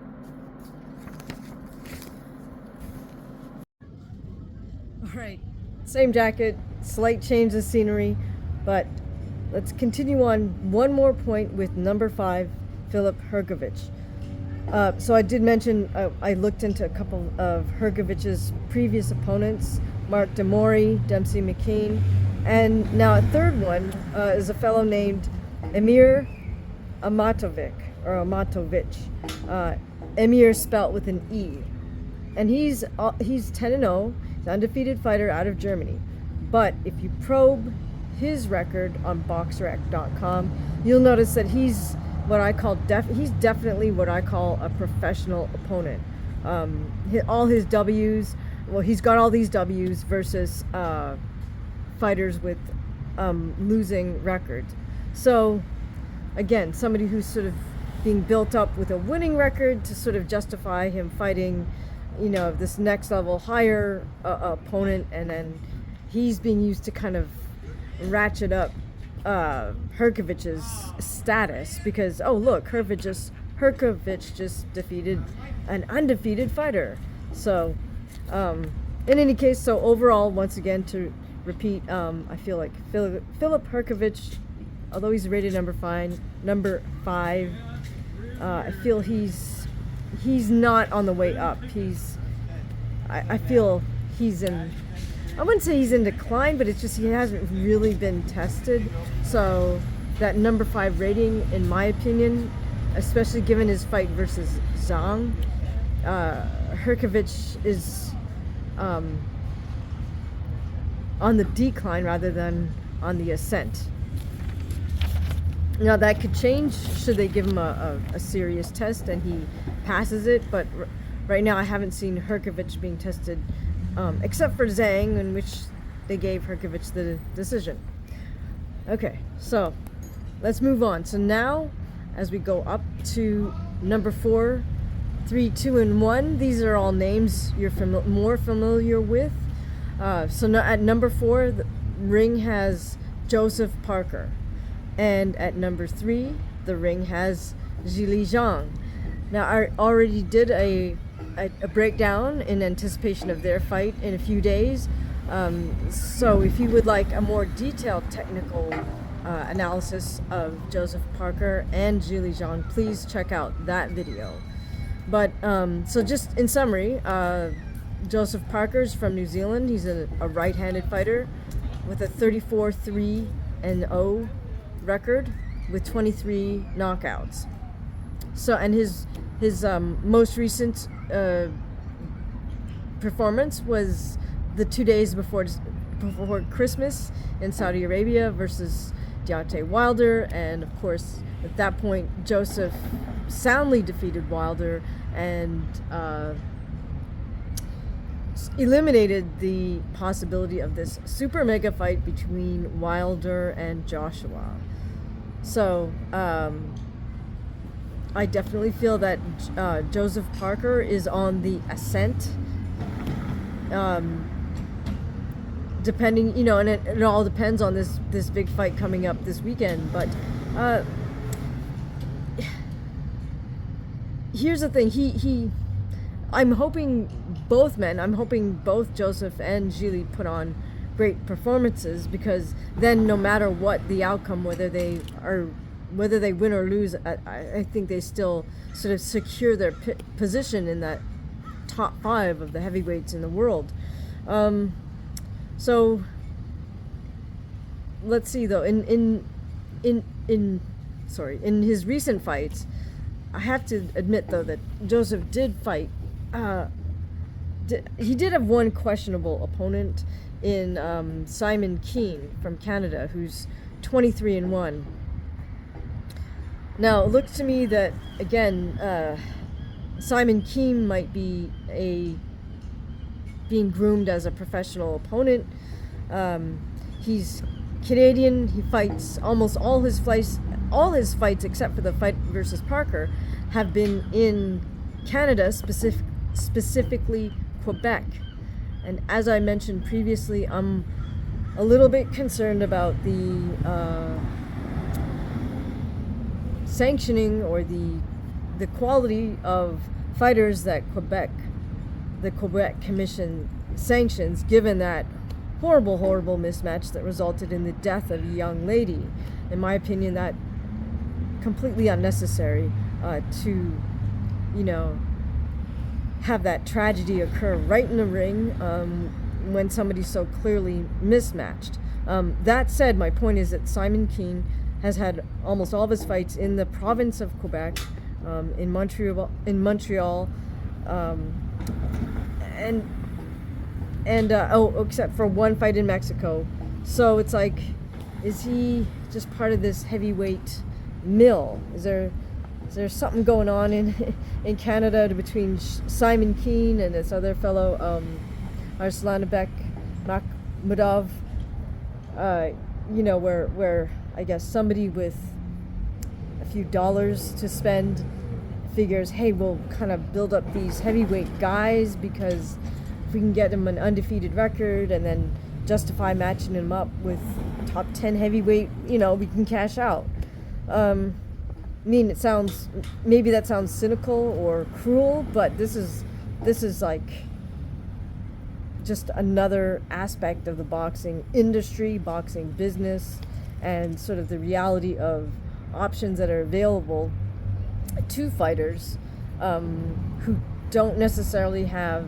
Alright, same jacket, slight change of scenery, but let's continue on one more point with number 5, Filip HRGOVIC. So I did mention I looked into a couple of HRGOVIC's previous opponents, Mark Demori, Dempsey McKean, and now a third one is a fellow named Emir Amatovic, or Amatovic. Emir spelt with an E. And he's 10-0, he's an undefeated fighter out of Germany. But if you probe his record on boxrec.com, you'll notice that he's definitely what I call a professional opponent. All his W's, well, he's got all these W's versus fighters with losing records. So again, somebody who's sort of being built up with a winning record to sort of justify him fighting, you know, this next level higher opponent, and then he's being used to kind of ratchet up HRGOVIC's status because, oh look, HRGOVIC just defeated an undefeated fighter. So in any case, so overall, once again, to repeat, I feel like Filip HRGOVIC, although he's rated number 5, I feel he's not on the way up. I feel he's in, I wouldn't say he's in decline, but it's just he hasn't really been tested. So that number 5 rating, in my opinion, especially given his fight versus Zhang, HRGOVIC is on the decline rather than on the ascent. Now that could change should they give him a serious test and he passes it, but right now I haven't seen HRGOVIC being tested, except for Zhang, in which they gave HRGOVIC the decision. Okay, so let's move on. So now, as we go up to number 4, 3, 2, and 1, these are all names you're more familiar with. So now at number 4, the ring has Joseph Parker. And at number 3, the ring has Zhilei ZHANG. Now, I already did a breakdown in anticipation of their fight in a few days. So if you would like a more detailed technical analysis of Joseph Parker and Zhilei ZHANG, please check out that video. But so just in summary, Joseph Parker's from New Zealand. He's a right-handed fighter with a 34-3-0 record with 23 knockouts. So, and his most recent performance was the 2 days before Christmas in Saudi Arabia versus Deontay WILDER, and of course at that point Joseph soundly defeated WILDER and eliminated the possibility of this super mega fight between WILDER and Joshua. So I definitely feel that Joseph Parker is on the ascent. Depending, you know, and it all depends on this big fight coming up this weekend. But here's the thing: I'm hoping both Joseph and Zhilei put on great performances, because then no matter what the outcome, whether they win or lose, I think they still sort of secure their position in that top 5 of the heavyweights in the world. So let's see though, in his recent fights, I have to admit though that Joseph did fight. He did have one questionable opponent in Simon Keane from Canada, who's 23-1. Now, it looks to me that, again, Simon Keane might be being groomed as a professional opponent. He's Canadian. He fights almost all his fights except for the fight versus Parker have been in Canada, specifically Quebec. And as I mentioned previously, I'm a little bit concerned about the sanctioning or the quality of fighters that the Quebec Commission sanctions, given that horrible mismatch that resulted in the death of a young lady. In my opinion, that completely unnecessary to, have that tragedy occur right in the ring when somebody's so clearly mismatched. That said, my point is that Simon Keane has had almost all of his fights in the province of Quebec, in Montreal, except for one fight in Mexico. So it's like, is he just part of this heavyweight mill? Is there something going on in Canada between Simon Keane and this other fellow, Arslanbek Makhmudov? Where I guess somebody with a few dollars to spend figures, hey, we'll kind of build up these heavyweight guys because if we can get them an undefeated record and then justify matching them up with top 10 heavyweight, we can cash out. Maybe that sounds cynical or cruel, but this is like just another aspect of the boxing industry, boxing business, and sort of the reality of options that are available to fighters who don't necessarily have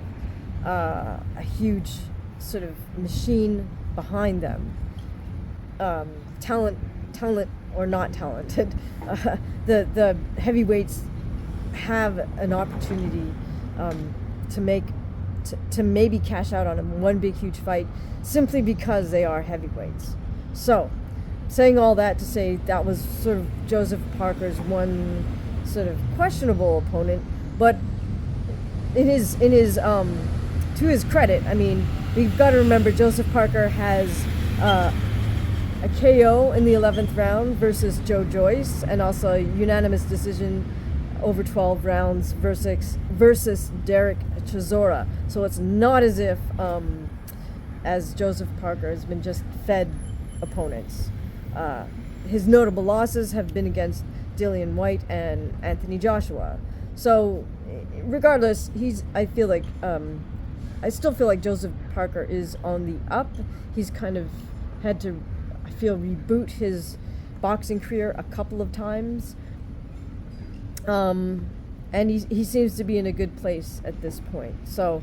a huge sort of machine behind them. Talent or not talented, the heavyweights have an opportunity to maybe cash out on one big huge fight simply because they are heavyweights. So, saying all that to say that was sort of Joseph Parker's one sort of questionable opponent, but in his to his credit, I mean, we've got to remember Joseph Parker has a KO in the 11th round versus Joe Joyce, and also a unanimous decision over 12 rounds versus Derek Chisora. So it's not as if as Joseph Parker has been just fed opponents. His notable losses have been against Dillian White and Anthony Joshua. So regardless, I still feel like Joseph Parker is on the up. He's kind of had to, I feel, reboot his boxing career a couple of times. And he seems to be in a good place at this point. So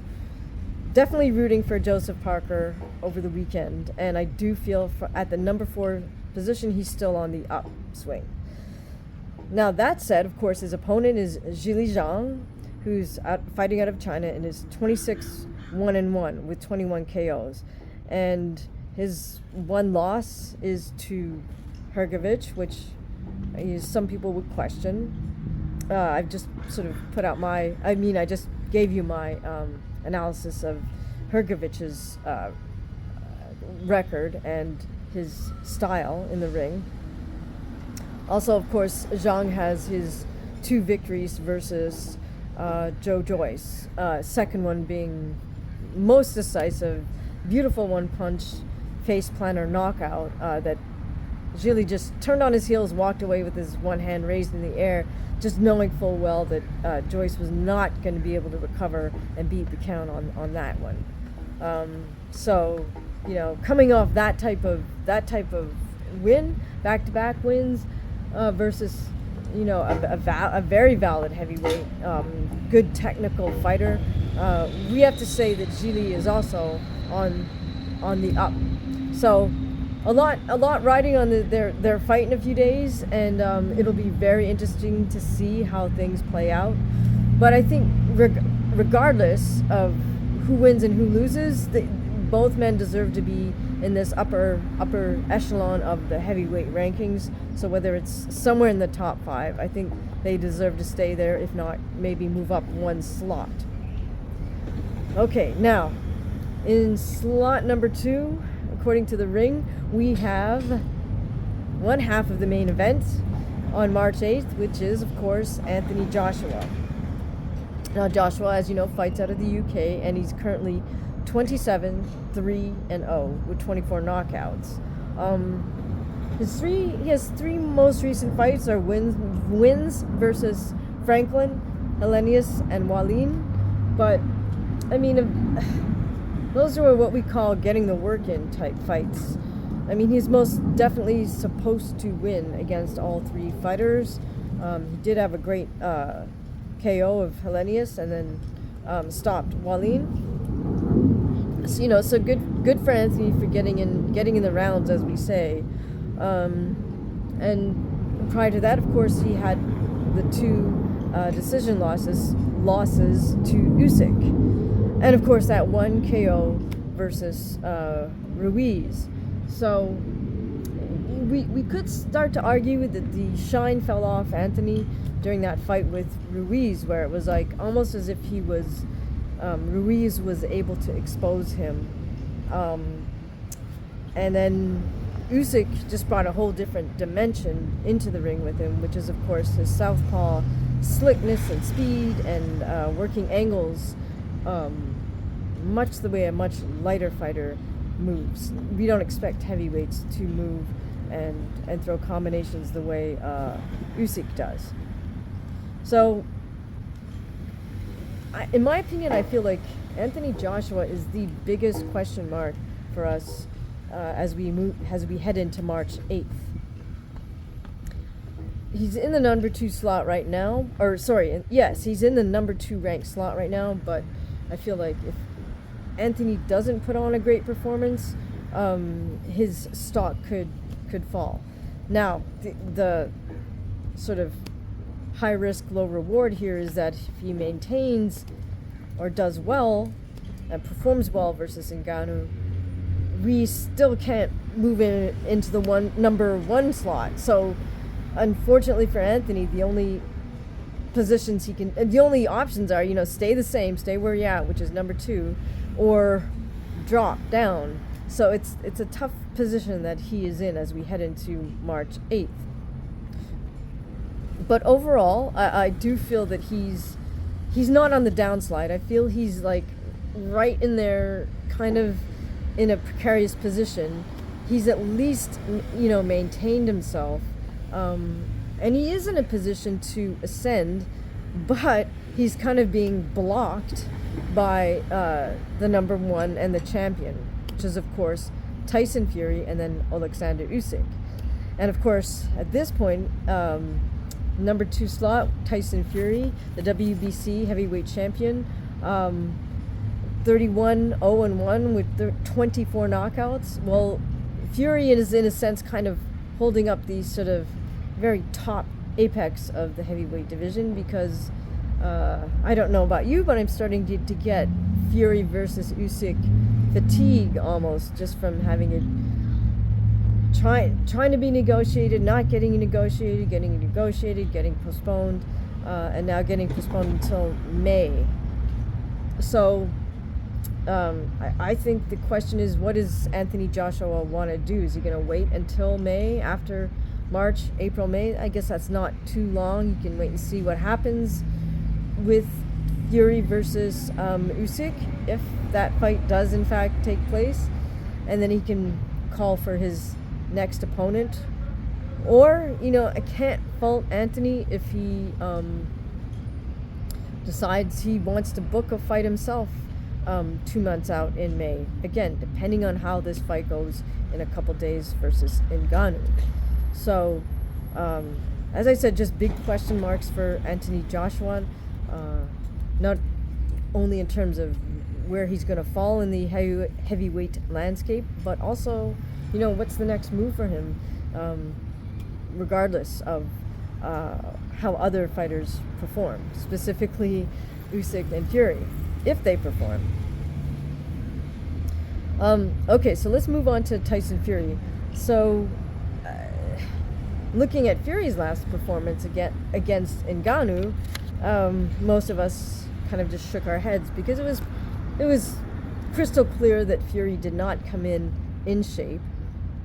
definitely rooting for Joseph Parker over the weekend. And I do feel at the number 4 position, he's still on the upswing. Now that said, of course, his opponent is Zhilei ZHANG, who's fighting out of China and is 26-1-1 with 21 KOs. And his one loss is to HRGOVIC, which some people would question. I've just sort of put out I just gave you my analysis of HRGOVIC's record and his style in the ring. Also, of course, Zhang has his 2 victories versus Joe Joyce. Second one being most decisive, beautiful one-punch face planter knockout that Zhilei just turned on his heels, walked away with his one hand raised in the air, just knowing full well that Joyce was not going to be able to recover and beat the count on that one. So, coming off that type of win, back-to-back wins, versus a very valid heavyweight, good technical fighter, we have to say that Zhilei is also on the up. So a lot riding on their fight in a few days, and it'll be very interesting to see how things play out. But I think regardless of who wins and who loses, both men deserve to be in this upper echelon of the heavyweight rankings. So whether it's somewhere in the top 5, I think they deserve to stay there, if not maybe move up one slot. Okay, now in slot number 2, according to the ring, we have one half of the main event on March 8th, which is, of course, Anthony Joshua. Now, Joshua, as you know, fights out of the UK, and he's currently 27-3-0 with 24 knockouts. He has three most recent fights are wins versus Franklin, Helenius, and Wallin. But I mean, those are what we call getting the work in type fights. I mean, he's most definitely supposed to win against all three fighters. He did have a great KO of Helenius and then stopped Wallin. So, so good for Anthony for getting in the rounds, as we say. And prior to that, of course, he had the two decision losses to USYK, and of course that one KO versus Ruiz. So we could start to argue that the shine fell off Anthony during that fight with Ruiz, where it was like almost as if he was Ruiz was able to expose him, and then USYK just brought a whole different dimension into the ring with him, which is of course his southpaw slickness and speed and working angles, much the way a much lighter fighter moves. We don't expect heavyweights to move and throw combinations the way USYK does. So, in my opinion, I feel like Anthony Joshua is the biggest question mark for us as we head into March 8th. He's in the number 2 slot right now, he's in the number 2 ranked slot right now, but I feel like if Anthony doesn't put on a great performance, his stock could fall. Now, the sort of high risk, low reward here is that if he maintains or does well and performs well versus Ngannou, we still can't move into the number 1 slot. So unfortunately for Anthony, the only options are, stay the same, stay where you're at, which is number 2, or drop down. So it's a tough position that he is in as we head into March 8th. But overall, I do feel that he's not on the downslide. I feel he's like right in there, kind of in a precarious position. He's at least, maintained himself. And he is in a position to ascend, but he's kind of being blocked by the number 1 and the champion, which is, of course, Tyson Fury and then Oleksandr Usyk. And, of course, at this point, number 2 slot, Tyson Fury, the WBC heavyweight champion, 31-0-1 with 24 knockouts. Well, Fury is, in a sense, kind of holding up the sort of very top apex of the heavyweight division, because I don't know about you, but I'm starting to get Fury versus Usyk fatigue almost, just from having it trying to be negotiated, not getting negotiated, getting postponed, and now getting postponed until May. So I think the question is, what does Anthony Joshua want to do? Is he going to wait until May, after March, April, May? I guess that's not too long. You can wait and see what happens with Fury versus Usyk, if that fight does in fact take place, and then he can call for his next opponent. Or, I can't fault Anthony if he decides he wants to book a fight himself 2 months out in May. Again, depending on how this fight goes in a couple days versus Ngannou. So, as I said, just big question marks for Anthony Joshua. Not only in terms of where he's going to fall in the heavyweight landscape, but also, what's the next move for him, regardless of how other fighters perform, specifically Usyk and Fury, if they perform. Okay, so let's move on to Tyson Fury. So, looking at Fury's last performance against Ngannou, most of us kind of just shook our heads, because it was crystal clear that Fury did not come in shape.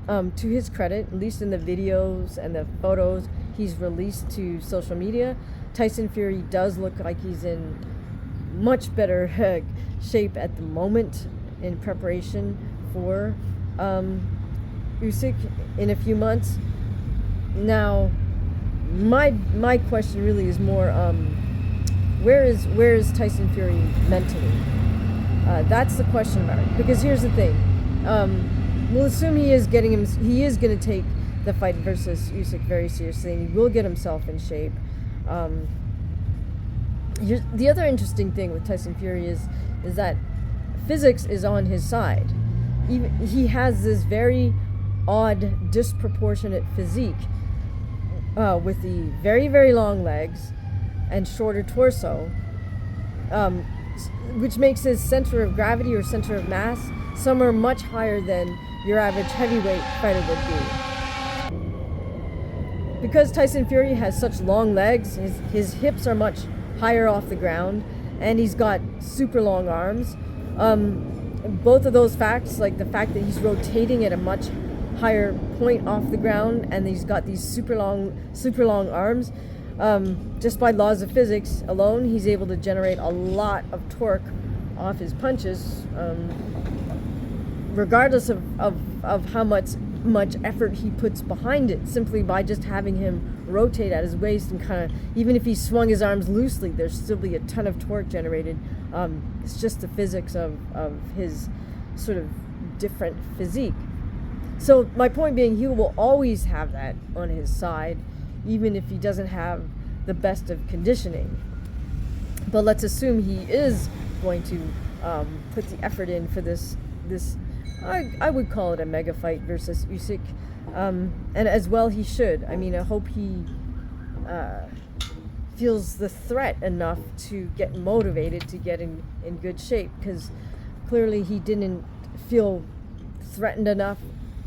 To his credit, at least in the videos and the photos he's released to social media, Tyson Fury does look like he's in much better shape at the moment in preparation for Usyk in a few months. Now, my question really is more, where is Tyson Fury mentally? That's the question mark. Because here's the thing, we'll assume he is going to take the fight versus Usyk very seriously, and he will get himself in shape. The other interesting thing with Tyson Fury is that physics is on his side. He has this very odd, disproportionate physique with the very, very long legs and shorter torso, which makes his center of gravity or center of mass somewhere much higher than your average heavyweight fighter would be. Because Tyson Fury has such long legs, his hips are much higher off the ground, and he's got super long arms. Both of those facts, like the fact that he's rotating at a much higher point off the ground, and he's got these super long arms, just by laws of physics alone, he's able to generate a lot of torque off his punches, regardless of how much effort he puts behind it, simply by just having him rotate at his waist and kind of, even if he swung his arms loosely, there'd still be a ton of torque generated. It's just the physics of his sort of different physique. So my point being, he will always have that on his side, even if he doesn't have the best of conditioning. But let's assume he is going to put the effort in for this I would call it a mega fight versus Usyk, and as well he should. I mean, I hope he feels the threat enough to get motivated to get in good shape, because clearly he didn't feel threatened enough,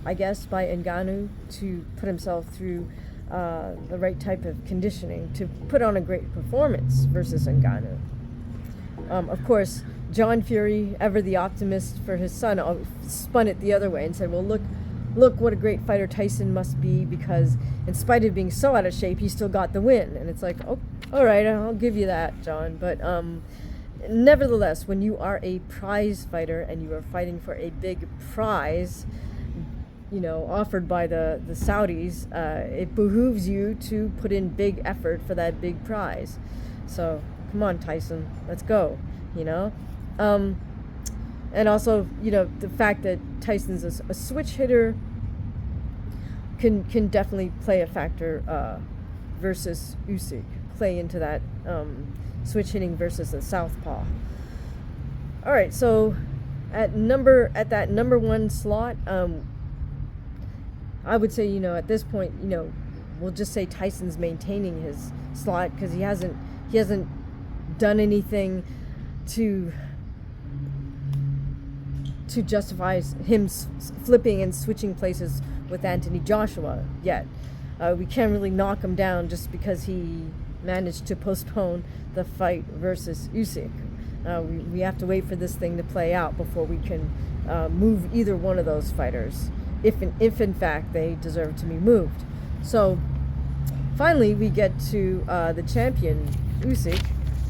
I guess, by Ngannou to put himself through the right type of conditioning to put on a great performance versus Ngannou. Of course, John Fury, ever the optimist for his son, spun it the other way and said, well, look what a great fighter Tyson must be, because in spite of being so out of shape, he still got the win. And it's like, oh, all right, I'll give you that, John. But nevertheless, when you are a prize fighter and you are fighting for a big prize, offered by the Saudis, it behooves you to put in big effort for that big prize. So come on, Tyson, let's go, and also, the fact that Tyson's a switch hitter can definitely play a factor versus Usyk, play into that switch hitting versus the southpaw. All right, so at that number one slot, I would say, at this point, we'll just say Tyson's maintaining his slot, because he hasn't done anything to justify him flipping and switching places with Anthony Joshua yet. We can't really knock him down just because he managed to postpone the fight versus Usyk. We have to wait for this thing to play out before we can move either one of those fighters, if in fact they deserve to be moved. So finally we get to the champion, Usyk,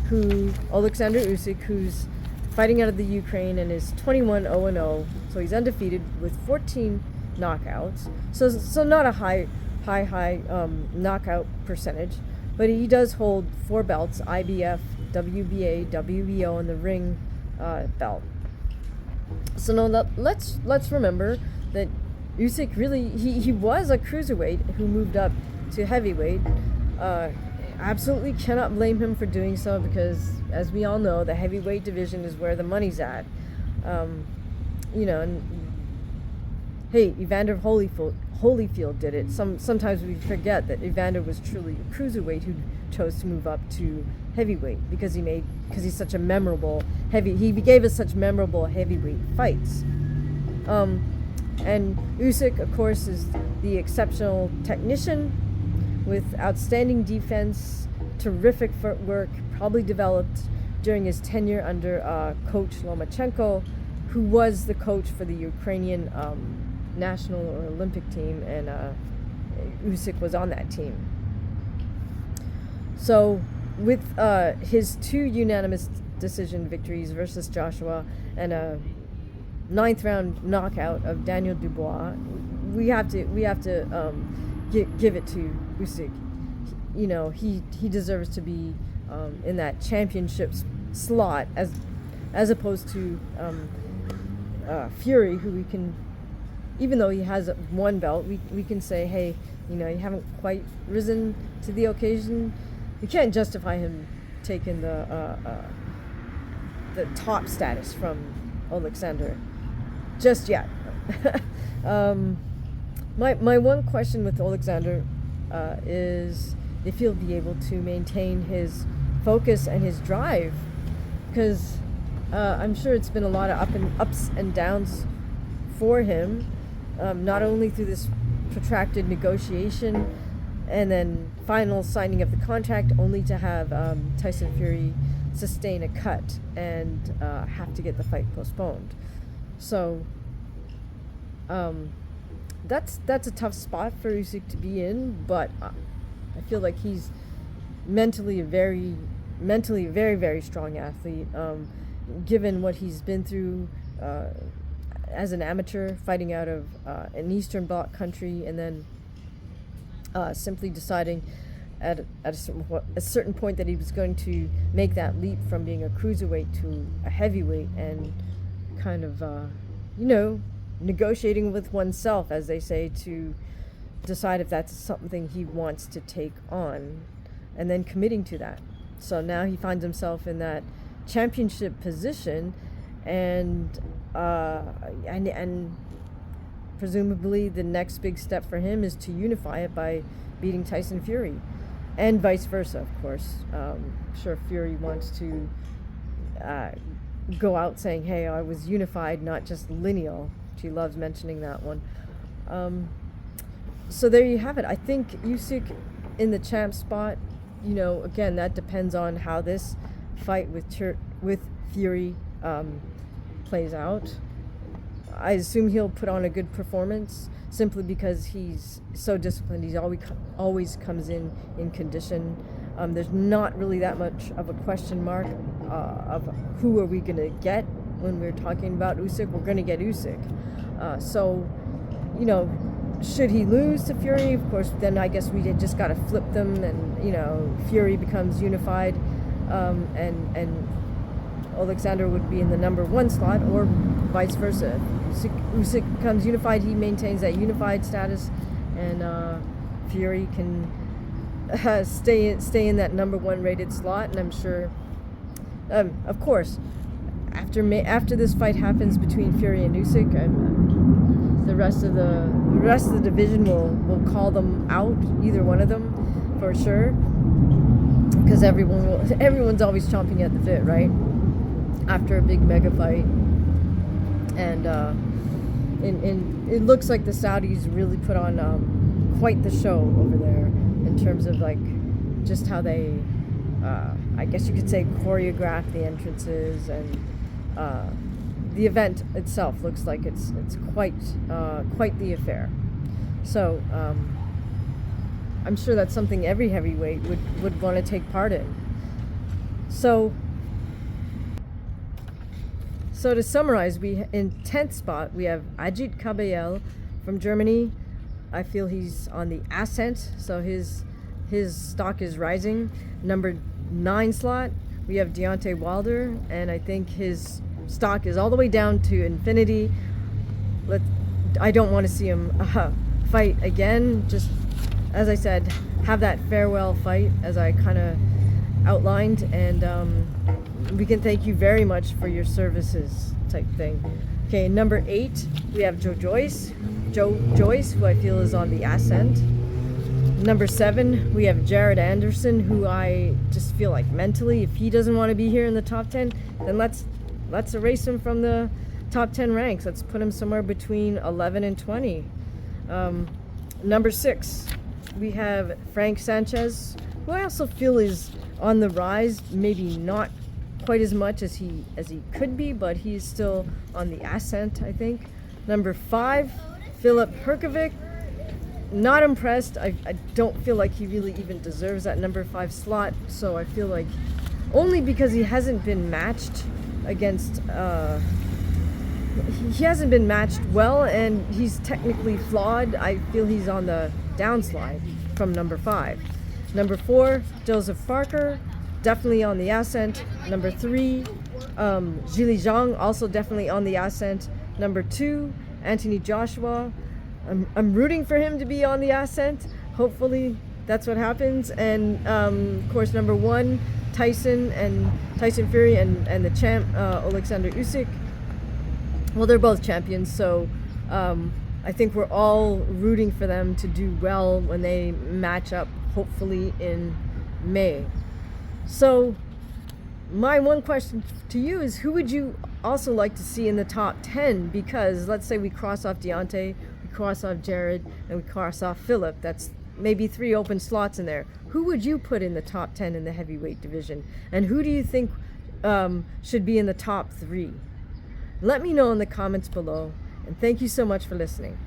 Oleksandr Usyk, who's fighting out of the Ukraine and is 21-0-0, so he's undefeated with 14 knockouts. So not a high knockout percentage, but he does hold 4 belts: IBF, WBA, WBO, and the ring belt. So now let's remember that Usyk really he was a cruiserweight who moved up to heavyweight. Absolutely cannot blame him for doing so, because, as we all know, the heavyweight division is where the money's at. And hey, Evander Holyfield did it. Sometimes we forget that Evander was truly a cruiserweight who chose to move up to heavyweight because he's such a memorable he gave us such memorable heavyweight fights. And Usyk, of course, is the exceptional technician with outstanding defense, terrific footwork, probably developed during his tenure under coach Lomachenko, who was the coach for the Ukrainian national or Olympic team, and Usyk was on that team. So with his 2 unanimous decision victories versus Joshua and a 9th round knockout of Daniel Dubois, we have to give it to Usyk. You know, he deserves to be in that championship slot as opposed to Fury, who we can, even though he has one belt, we can say, hey, you know, you haven't quite risen to the occasion. You can't justify him taking the top status from Oleksandr just yet. My one question with Oleksandr is if he'll be able to maintain his focus and his drive, because I'm sure it's been a lot of ups and downs for him, not only through this protracted negotiation and then final signing of the contract, only to have Tyson Fury sustain a cut and have to get the fight postponed. So that's a tough spot for Usyk to be in, but I feel like he's mentally a very, very strong athlete. Given what he's been through as an amateur, fighting out of an Eastern Bloc country, and then simply deciding at a certain point that he was going to make that leap from being a cruiserweight to a heavyweight, and kind of, you know, negotiating with oneself, as they say, to decide if that's something he wants to take on, and then committing to that. So now he finds himself in that championship position, and presumably the next big step for him is to unify it by beating Tyson Fury, and vice versa, of course. I'm sure Fury wants to go out saying, hey, I was unified, not just lineal. She loves mentioning that one. So there you have it. I think Usyk in the champ spot, you know, again, that depends on how this fight with Fury plays out. I assume he'll put on a good performance simply because he's so disciplined. He's always comes in condition. There's not really that much of a question mark of who are we going to get when we're talking about Usyk. We're going to get Usyk. So, you know, should he lose to Fury, of course, then I guess we just got to flip them, and, you know, Fury becomes unified, and Oleksandr would be in the number one slot, or vice versa. Usyk becomes unified, he maintains that unified status, and Fury can stay in that number one rated slot. And I'm sure, of course, after this fight happens between Fury and Usyk, the rest of the division will call them out, either one of them, for sure, because everyone's always chomping at the bit, right? After a big mega fight, and it looks like the Saudis really put on quite the show over there in terms of like just how they, I guess you could say, choreograph the entrances, and the event itself looks like it's quite the affair. So I'm sure that's something every heavyweight would want to take part in. So to summarize, in 10th spot we have Agit KABAYEL from Germany. I feel he's on the ascent, so his stock is rising. Number 9 slot we have Deontay Wilder, and I think his stock is all the way down to infinity. I don't want to see him fight again. Just, as I said, have that farewell fight, as I kind of outlined, and we can thank you very much for your services, type thing. Okay, number 8 we have JOYCE, who I feel is on the ascent. Number 7 we have Jared Anderson, who I just feel like mentally, if he doesn't want to be here in the top 10, then let's erase him from the top 10 ranks. Let's put him somewhere between 11 and 20. Number 6 we have Frank Sanchez, who I also feel is on the rise, maybe not quite as much as he could be, but he's still on the ascent, I think. Number 5, Filip HRGOVIC. Not impressed. I don't feel like he really even deserves that number 5 slot, so I feel like, only because he hasn't been matched against he hasn't been matched well, and he's technically flawed. I feel he's on the downslide from number 5. Number 4, Joseph Parker, definitely on the ascent. Number 3, Zhilei ZHANG, also definitely on the ascent. Number 2, Anthony Joshua. I'm rooting for him to be on the ascent. Hopefully that's what happens. And of course, number 1, Tyson Fury and the champ Oleksandr USYK. Well, they're both champions, so I think we're all rooting for them to do well when they match up, hopefully in May. So my one question to you is, who would you also like to see in the top 10? Because let's say we cross off Deontay, we cross off Jared, and we cross off Filip. That's maybe 3 open slots in there. Who would you put in the top 10 in the heavyweight division? And who do you think should be in the top 3? Let me know in the comments below. And thank you so much for listening.